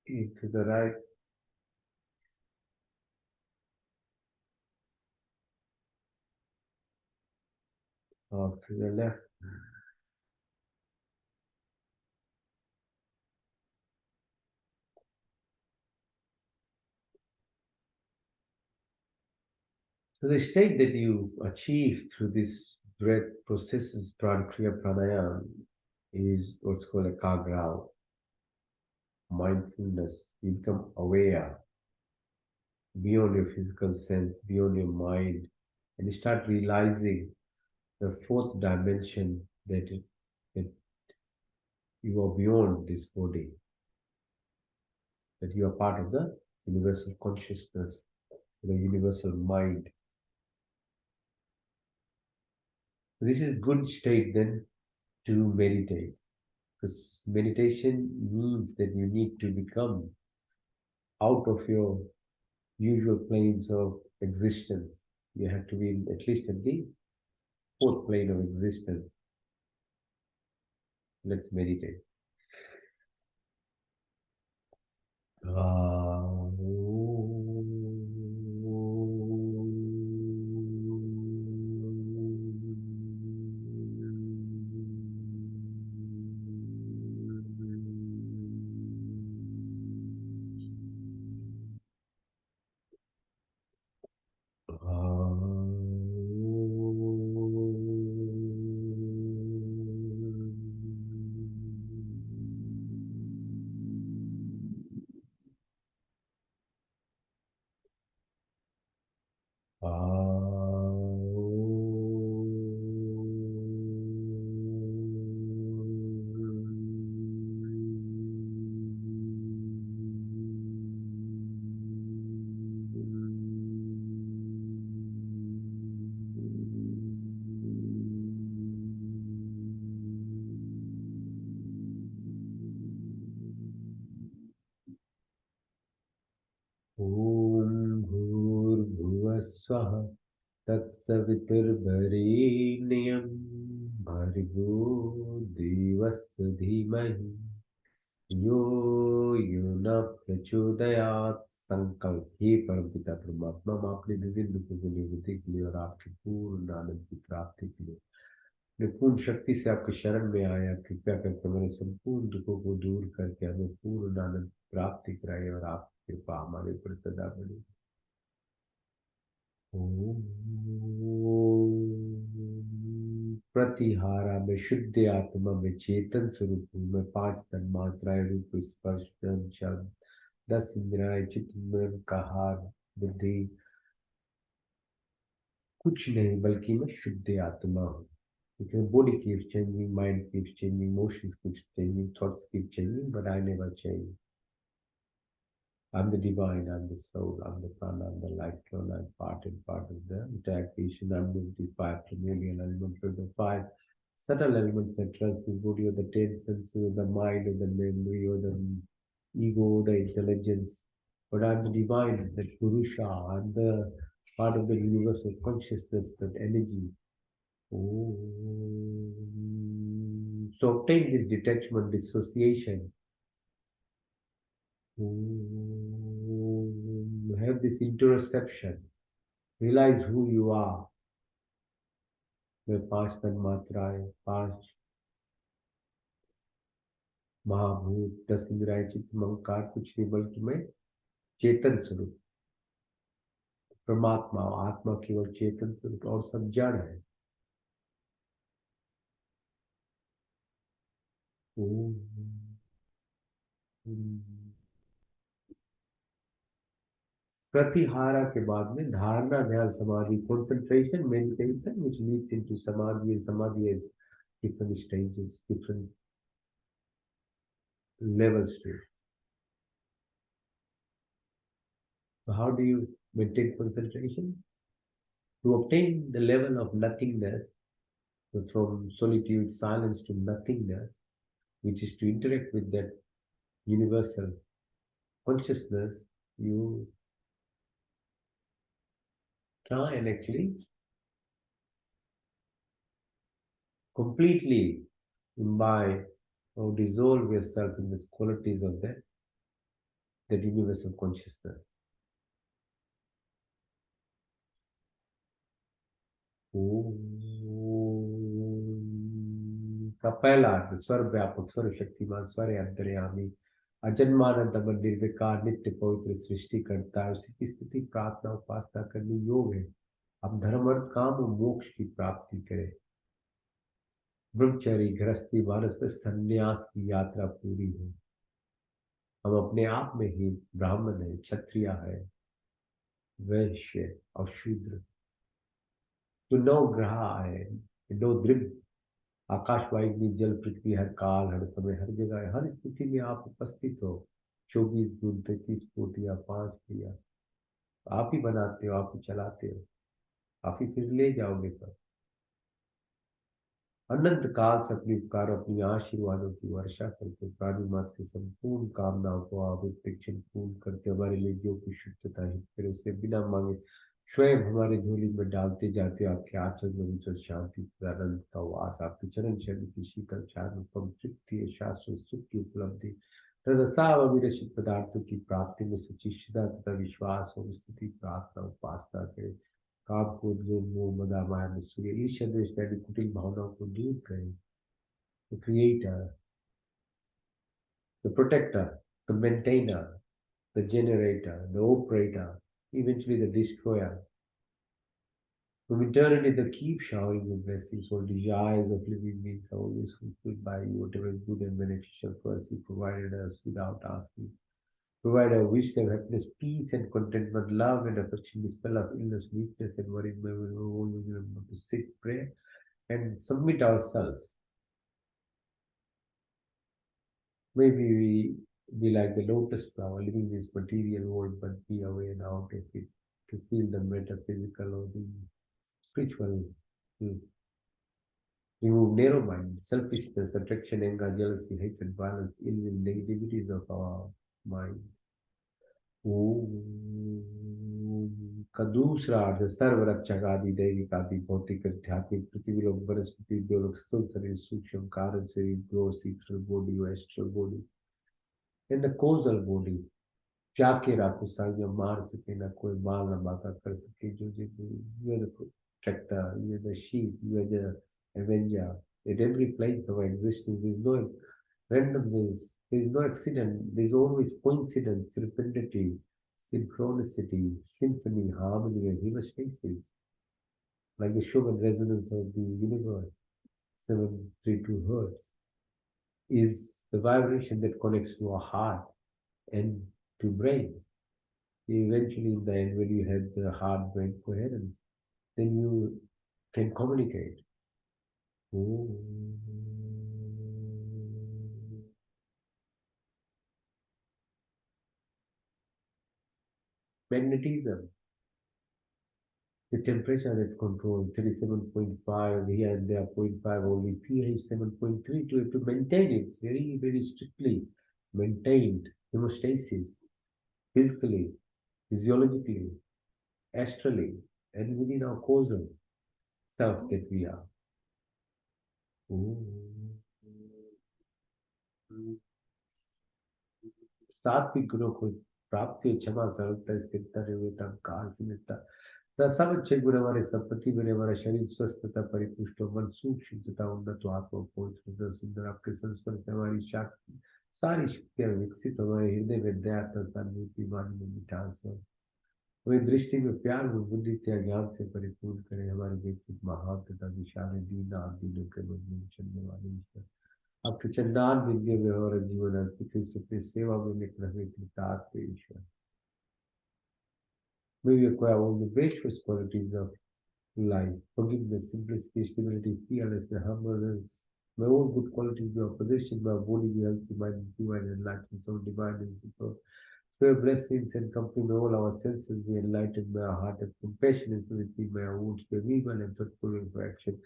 into the right, out to the left. So the state that you achieve through this breath processes Prankriya Pranayam is what's called a Kagra, mindfulness. You become aware beyond your physical sense, beyond your mind, and you start realizing the fourth dimension that you are beyond this body, that you are part of the universal consciousness, the universal mind. This is good state then to meditate, because meditation means that you need to become out of your usual planes of existence. You have to be at least at the fourth plane of existence. Let's meditate. Ah, स्वाहा तत्सवितुर्वरेण्यं भर्गो देवस्य धीमहि यो यो न प्रचोदयात्। संकल्प। हे परमपिता परमात्मा, हम आपने विभिन्न दुखों की निवृत्ति के लिए और आपके पूर्ण आनंद की प्राप्ति के लिए मैं पूर्ण शक्ति से आपके शरण में आया। कृपया करके मेरे संपूर्ण दुखों को दूर करके हमें पूर्ण आनंद प्राप्ति कराए और आपकी कृपा हमारे ऊपर सदा बनी। प्रतिहारा में शुद्ध आत्मा में चेतन स्वरूप हूँ। मैं पांच तन मात्राएं रूप स्पर्श शब्द शब्द 10 इंद्रियां चित्त मन का हार बुद्धि कुछ नहीं बल्कि मैं शुद्ध आत्मा हूँ। Because body keeps changing, mind keeps changing, emotions keeps changing, thoughts keep changing, but I never change. I'm the divine, I'm the soul, I'm the prana, I'm the light flow, I'm part and part of the entire creation. I'm the 5 million elements of the 5 subtle elements that trust the body or the 10 senses, or the mind, or the memory, or the ego, the intelligence. But I'm the divine, the Purusha, I'm the part of the universal consciousness, that energy. Oh. So obtain this detachment, dissociation, have this interoception, realize who you are. मैं 5 तन्मात्राएं, 5 महाभूत, 10 इंद्रियां चित्त अहंकार कुछ नहीं बल्कि मैं चेतन स्वरूप परमात्मा। आत्मा केवल चेतन स्वरूप और सब जड़ है। प्रतिहारा के बाद में धारणा ध्यान समाधि concentration meditation which leads into samadhi, and samadhi has different stages, different levels to it. So how do you maintain concentration? To obtain the level of nothingness, so from solitude silence to nothingness, which is to interact with that universal consciousness, you try and actually completely imbibe or dissolve yourself in the qualities of that universal consciousness. का पहला अर्थ स्वर व्यापक, स्वर शक्तिमान, स्वर अंतर्यामी, अजन्मानंद निर्विकार नित्य पवित्र सृष्टि करता है। उसी की स्थिति प्रार्थना उपासना करनी योग है। हम धर्म अर्थ काम और मोक्ष की प्राप्ति करें। ब्रह्मचर्य गृहस्थी मानस में संन्यास की यात्रा पूरी है। हम अपने आप में ही ब्राह्मण है, क्षत्रिय है, वैश्य और शूद्र। तो 9 ग्रह है, 9 द्रव्य, आकाश वायु जल पृथ्वी, हर काल हर समय हर जगह हर स्थिति में आप उपस्थित हो। 24 गुण 33 कोटि या 5 क्रिया आप ही बनाते हो, आप ही चलाते हो, आप ही फिर ले जाओगे सब। अनंत काल से अपने उपकार अपनी आशीर्वादों की वर्षा करके प्राणी मात्र की संपूर्ण कामनाओं को आप अपेक्षण पूर्ण करते हमारे लिए जो कुछ शुद्धता है फिर उसे बिना मांगे स्वयं हमारे झोली में डालते जाते हो। आपके आचरण में जो शांति आनंद का वास, आपके चरण शैली की शीतल शांतम तृप्ति शाश्वत सुख की उपलब्धि तदसा अविरचित पदार्थों की प्राप्ति में सच्ची श्रद्धा तथा विश्वास और स्थिति प्रार्थना उपासना करें। काम क्रोध लोभ मोह मद माया मत्सर्य ईर्ष्या द्वेष इत्यादि कुटिल भावनाओं को दूर करें। The creator, the protector, the maintainer, the generator, the operator, eventually the destroyer. From eternity, the keep showering your blessings, all desires of living beings are always fulfilled by you. Whatever is good and beneficial for us, you provided us without asking. Provide our wisdom, happiness, peace, and contentment, love and affection, dispel of illness, weakness, and worry. May we always remember to sit, pray, and submit ourselves. Maybe we be like the lotus flower, living this material world, but be away and out of it to feel the metaphysical or the spiritual. Remove narrow mind, selfishness, attraction, anger, jealousy, hatred, violence, ill will, negativities of our mind. का दूसरा अर्थ सर्वरक्षक आदि दैविक आदि भौतिक आध्यात्मिक पृथ्वी लोक वनस्पति देवलोक स्थूल शरीर सूक्ष्म कारण शरीर gross ethereal body astral body in the causal body जाके राखो साइया मार सके ना कोई माल ना बाका कर सके जो जो you are the protector, you are the sheep, you are the avenger. At every place of our existence, there is no randomness, there is no accident, there is always coincidence, serendipity, synchronicity, symphony, harmony, and hemostasis, like the Schumann resonance of the universe, 732 hertz, is the vibration that connects to our heart and to brain. Eventually, in the end, when you have the heart brain coherence, then you can communicate. Oh. Magnetism, the temperature that's controlled 37.5 here and there, 0.5 only, pH 7.3 to maintain it. It's very, very strictly maintained hemostasis physically, physiologically, astrally, and within our causal self that we are. Oh. सात्विक गुणों को प्राप्ति क्षमा सरलता स्थिरता निर्भयता कालता सब अच्छे गुण हमारे संपत्ति बने हमारा शरीर स्वस्थ तथा परिपुष्ट हो मन सूक्ष्म तथा उन्नत हो आत्मा पवित्र सुंदर आपके संस्पर्श से हमारी शक्ति सारी शक्तियां विकसित हो हमारे हृदय में दया तथा नीति वाणी में मिठास हो हमें दृष्टि में प्यार व बुद्धि त्याग ज्ञान से परिपूर्ण करें हमारे व्यक्तित्व महान तथा विशाल दीन आप दिनों के मन में चलने वाले ईश्वर आपके चंडाल विद्या व्यवहार जीवन अर्पित अपनी सेवा में लेकर हमें कृतार्थ ईश्वर May we acquire all the virtuous qualities of life, forgiveness, simplicity, stability, fearlessness, humbleness. May all good qualities be our possession, may our body be healthy, mind, divine, enlightened, soul divine and super. Spare blessings and company, may all our senses be enlightened, may our heart have compassion and sympathy, may our wounds be weakened and thoughtful for action.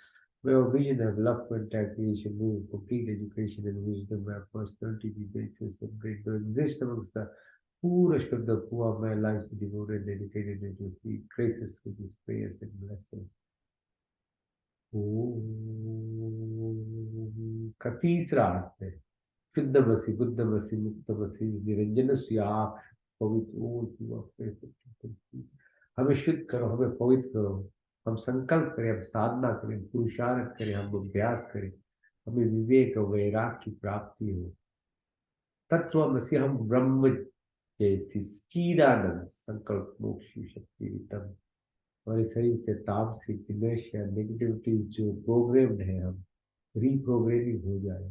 May our vision have love for entire creation, may complete education and wisdom, may our personality be virtuous and great. To exist amongst the poorest of the poor, my life is devoted, dedicated to feed graces with his prayers and blessings. का तीसरा अर्थ है शुद्धमसी बुद्धमसी मुक्तमसी निरंजन आप पवित्र हमें शुद्ध करो हमें पवित्र करो हम संकल्प करें हम साधना करें पुरुषार्थ करें हम अभ्यास करें हमें विवेक वैराग की प्राप्ति हो तत्वमसी हम ब्रह्म जैसी चिदानंद संकल्प मोक्ष शक्ति वितम हमारे शरीर से तामसिक इनर्शिया नेगेटिविटी जो प्रोग्राम्ड है हम रीप्रोग्रामिंग हो जाए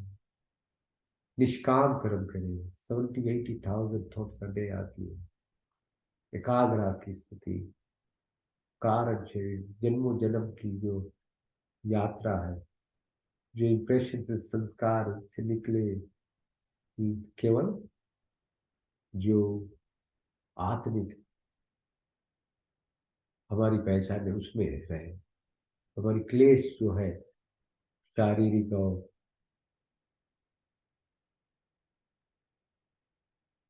निष्काम कर्म करें 70-80,000 थॉट्स अ डे आती है एकाग्रता की स्थिति कारण शरीर जन्मों जन्म की जो यात्रा है जो इंप्रेशन से संस्कार से निकले केवल जो आत्मिक हमारी पहचान है उसमें रहे हमारी क्लेश जो है शारीरिक और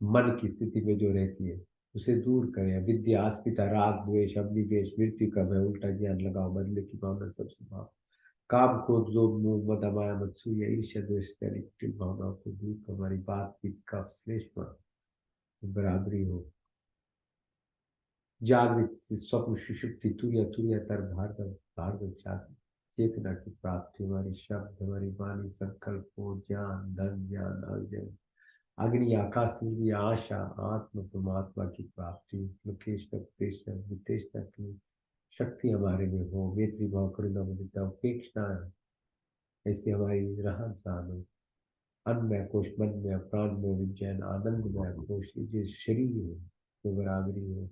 मन की स्थिति में जो रहती है उसे दूर करें विद्या अस्मिता राग द्वेष अग्निवेश मृत्यु का भय उल्टा ज्ञान लगाओ बदले की भावना सब स्वभाव काम क्रोध लोभ मोह मद माया मत्सूया ईर्ष्या द्वेष नेगेटिव भावनाओं को दूर कर हमारी बातचीत का श्लेष पर बराबरी हो जागृत स्वप्न सुषुप्ति तुर्य तुर्य तर भार्गव भार्गव चेतना की प्राप्ति हमारी शब्द हमारी वाणी संकल्प हो ज्ञान धन ज्ञान अर्जन अग्नि आकाश सूर्य आशा आत्म परमात्मा की प्राप्ति लोकेश वितेशना की शक्ति हमारे में हो मैत्री भाव करुणा मुदिता उपेक्षा ऐसी हमारी रहन सहन हो अन्य कोश मन में प्राण में विज्ञान आनंद में कोश जो शरीर है जो बराबरी हो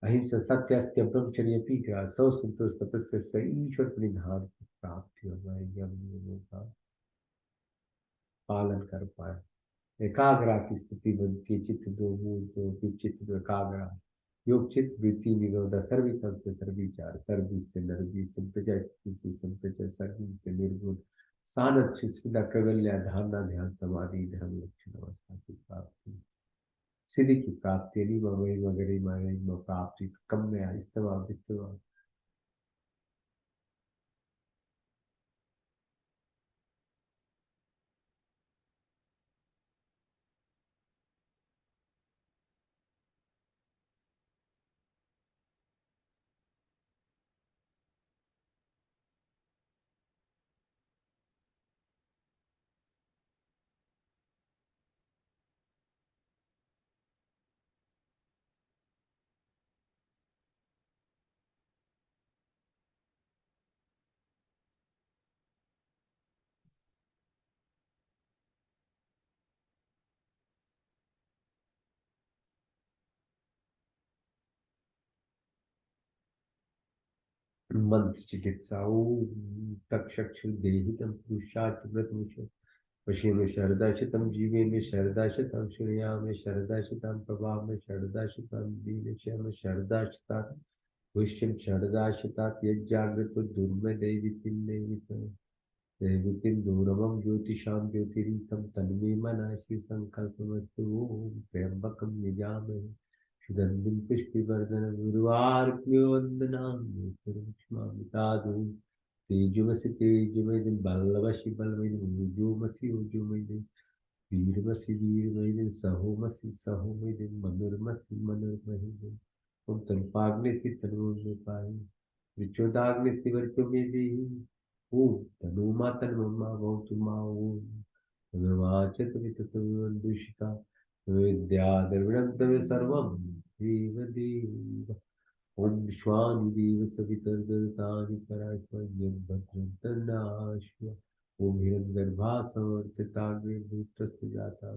अहिंसा सत्य ब्रह्मचर्य पीठा सौ संतोष तपस्या ईश्वर परिधान की प्राप्ति हमारे यम नियमों का पालन कर पाए एकाग्रा की स्थिति बनती है चित्त दो मूल दो चित्त दो एकाग्रा योग चित्त वृत्ति निरोधा सर्विकल से सर्विचार सर्विस से नर्विस संप्रजय स्थिति से संप्रजय सर्विस से निर्गुण सानद सुविधा कैवल्य धारणा ध्यान समाधि धर्म लक्षण अवस्था की प्राप्ति सिद्धि की प्राप्ति नहीं मगरी मगरी मगरी प्राप्ति कम में इस्तेमाल इस्तेमाल। मंत्र चिकित्सा तक्षक्षुर्देहितं पुरुषार्थ पश्येम शरदाशतम जीवेम शरदाशतम श्रेयाम शरदाशतम प्रभाव शरदाशतम दीनश्याम शरदाशता विश्वम शरदाशतात यज्जागृत दुर्मे दैवितिम दैवितम दैवितिम दूरमं ज्योतिषां ज्योतिरीकं तन्मे मनसि संकल्पमस्तु ओम त्र्यंबकं यजामहे सुगंधिं पुष्टिवर्धनम् उर्वारुकमिव वन्दनामि तेजोमसि तेजोमयि बलवसि बलमयि ओजोमसि ओजोमयि वीरमसि वीरमयि सहोमसि सहोमयि मनुर्मसि मनुर्मयि ओम तन्पाग्निसि तनोन्नपायि विचोदाग्निसि वर्चोमेदि ओम तनुमा तन्ममा भवतु मा ओम तमेवाचत विततमन्दुषिता विद्या द्रविणं तवे सर्वं देव देव ओम विश्वानि देव सवितर्गतानि परात्मन्यं भद्रं तन्नाश्व ओम हिरण्यगर्भा समर्पिताग्रे भूतस्य जाता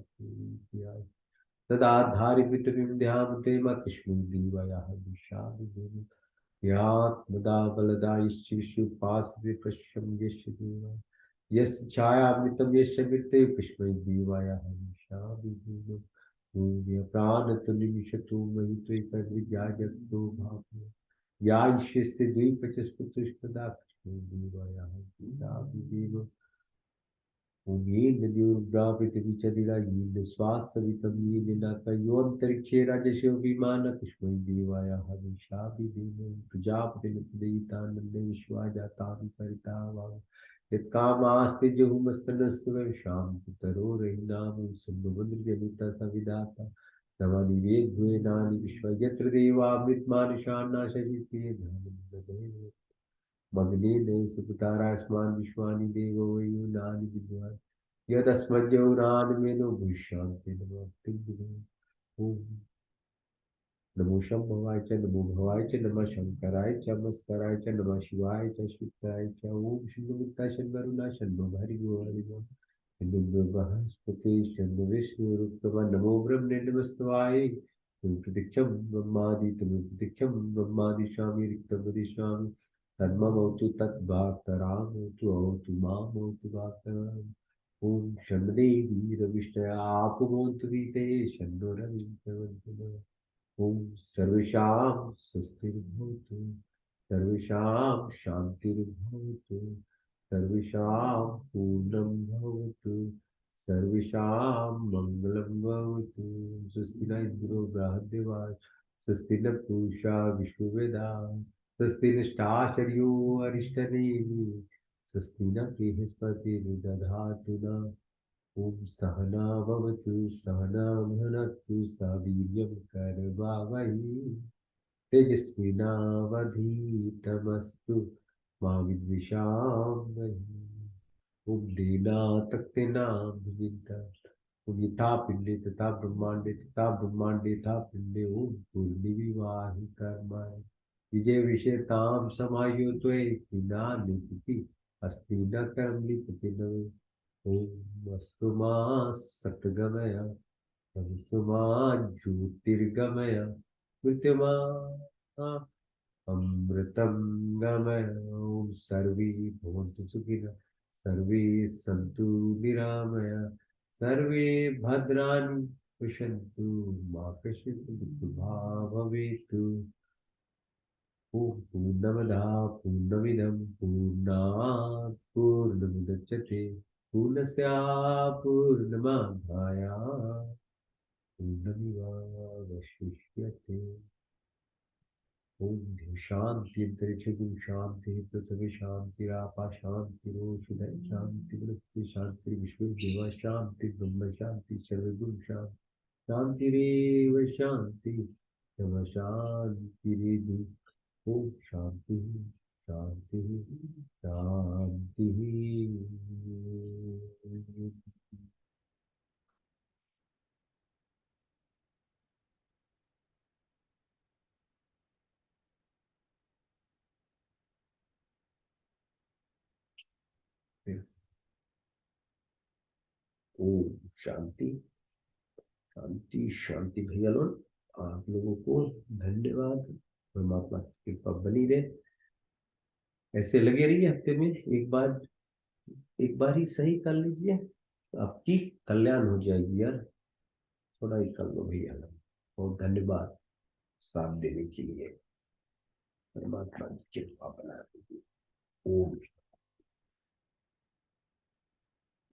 तदाधारि पृथिवीं ते मतिष्मिं देवयाः दिशामि यात्मदा बलदा यश्च विश्वोपासते पश्यं यस्य देवा यस्य छायामृतं यस्य मृते पुष्पै देवायाः दिशामि भूय प्राणतनिमिषतो मयि त्वयितद्विद्या जगतो भावः या ईशस्य द्वैपचस्पतिष्पदा कृष्णो देवायाः दिशामि श्वासवितं येनाकयोऽन्तरिक्षे राजस्यो विमानकुष्मै देवाय हविषाभिधेनो प्रजापतिर्देवतानन्द विश्वा जातानि परितावान् यत्कामास्ते जुहुमस्तनस्तु वैशां पितरो रयिनामो सम्भवद्रजनिता सविदाता नमानि वेद्वेनानि विश्व यत्र देवामृतमानुषान्ना शरीरे धनम् मग्नेन सुपतारास्मान् विश्वानि देवो युनानि विद्वान् यदस्मज्जौरानमेनो भूष्यान्ते नमो नमो शंभवाय च नमो भवाय च नमः शंकराय च मस्कराय च नमः शिवाय च शुक्राय च ओम शंभुमित्ता शंभरुणा शंभो हरिगो हरिगो हिंदु बृहस्पति शंभु विष्णु रुक्तवा नमो ब्रह्मणे नमस्तवाय तुम प्रतीक्षम ब्रह्मादि तुम प्रतीक्षम ब्रह्मादि स्वामी रिक्तम वदिष्यामि तन्ममौतु तद्भाक्तरामौतु औतु मामौतु भाक्तराम ओम शन्देवी रविष्टया आपुमोन्तु वीते शन्नो रविन्द्रवन्तु ओम सर्वेषां स्वस्तिर्भवतु सर्वेषां शान्तिर्भवतु सर्वेषां पूर्णं भवतु सर्वेषां मङ्गलं भवतु स्वस्ति न इन्द्रो बृहद्देवा स्वस्ति न पूषा विश्ववेदाः स्वस्ति नष्टाचर्यो अरिष्टनेमि स्वस्ति न बृहस्पतिर्दधातु न ओम सहना भवतु सहना भुनक्तु सह वीर्यं करवावहै तेजस्विनावधीतमस्तु मा विद्विषावहै ओम दीना तक्तेना भुजिता ओम यथा पिंडे तथा ब्रह्मांडे तथा पिंडे ओम पूर्णिविवाहि कर्माणि विजय विषयताम समायो त्वयि नानिति अस्ति न कर्म लिप्यते न ओम अस्तु मा सत्गमय तमसु मा ज्योतिर्गमय मृत्युमा अमृतं गमय ओम सर्वे भवन्तु सुखिनः सर्वे सन्तु निरामया सर्वे भद्राणि पश्यन्तु मा कश्चित् दुःखभाग् भवेत् पूर्णमदः पूर्णमिदं पूर्णात् पूर्णमुदच्यते पूर्णस्य पूर्णमादाय पूर्णमेवावशिष्यते मुच्यते। ओम शांति अंतरिक्षं शांति पृथ्वी शांतिरापा शांतिरोषधय शांति वृत्ति शांति विश्वदेवा शांति ब्रह्म शांति सर्वगुण शांति शांतिरेव शांति तम शांतिरेधि। ओम शांति शांति शांति। ओम शांति शांति शांति। भैया लोग आप लोगों को धन्यवाद। परमात्मा की कृपा बनी रहे, ऐसे लगे रहिए। हफ्ते में एक बार ही सही कर लीजिए, आपकी कल्याण हो जाएगी यार। थोड़ा ही कर लो भैया लोग। बहुत धन्यवाद साथ देने के लिए। परमात्मा की कृपा बना दीजिए। ओम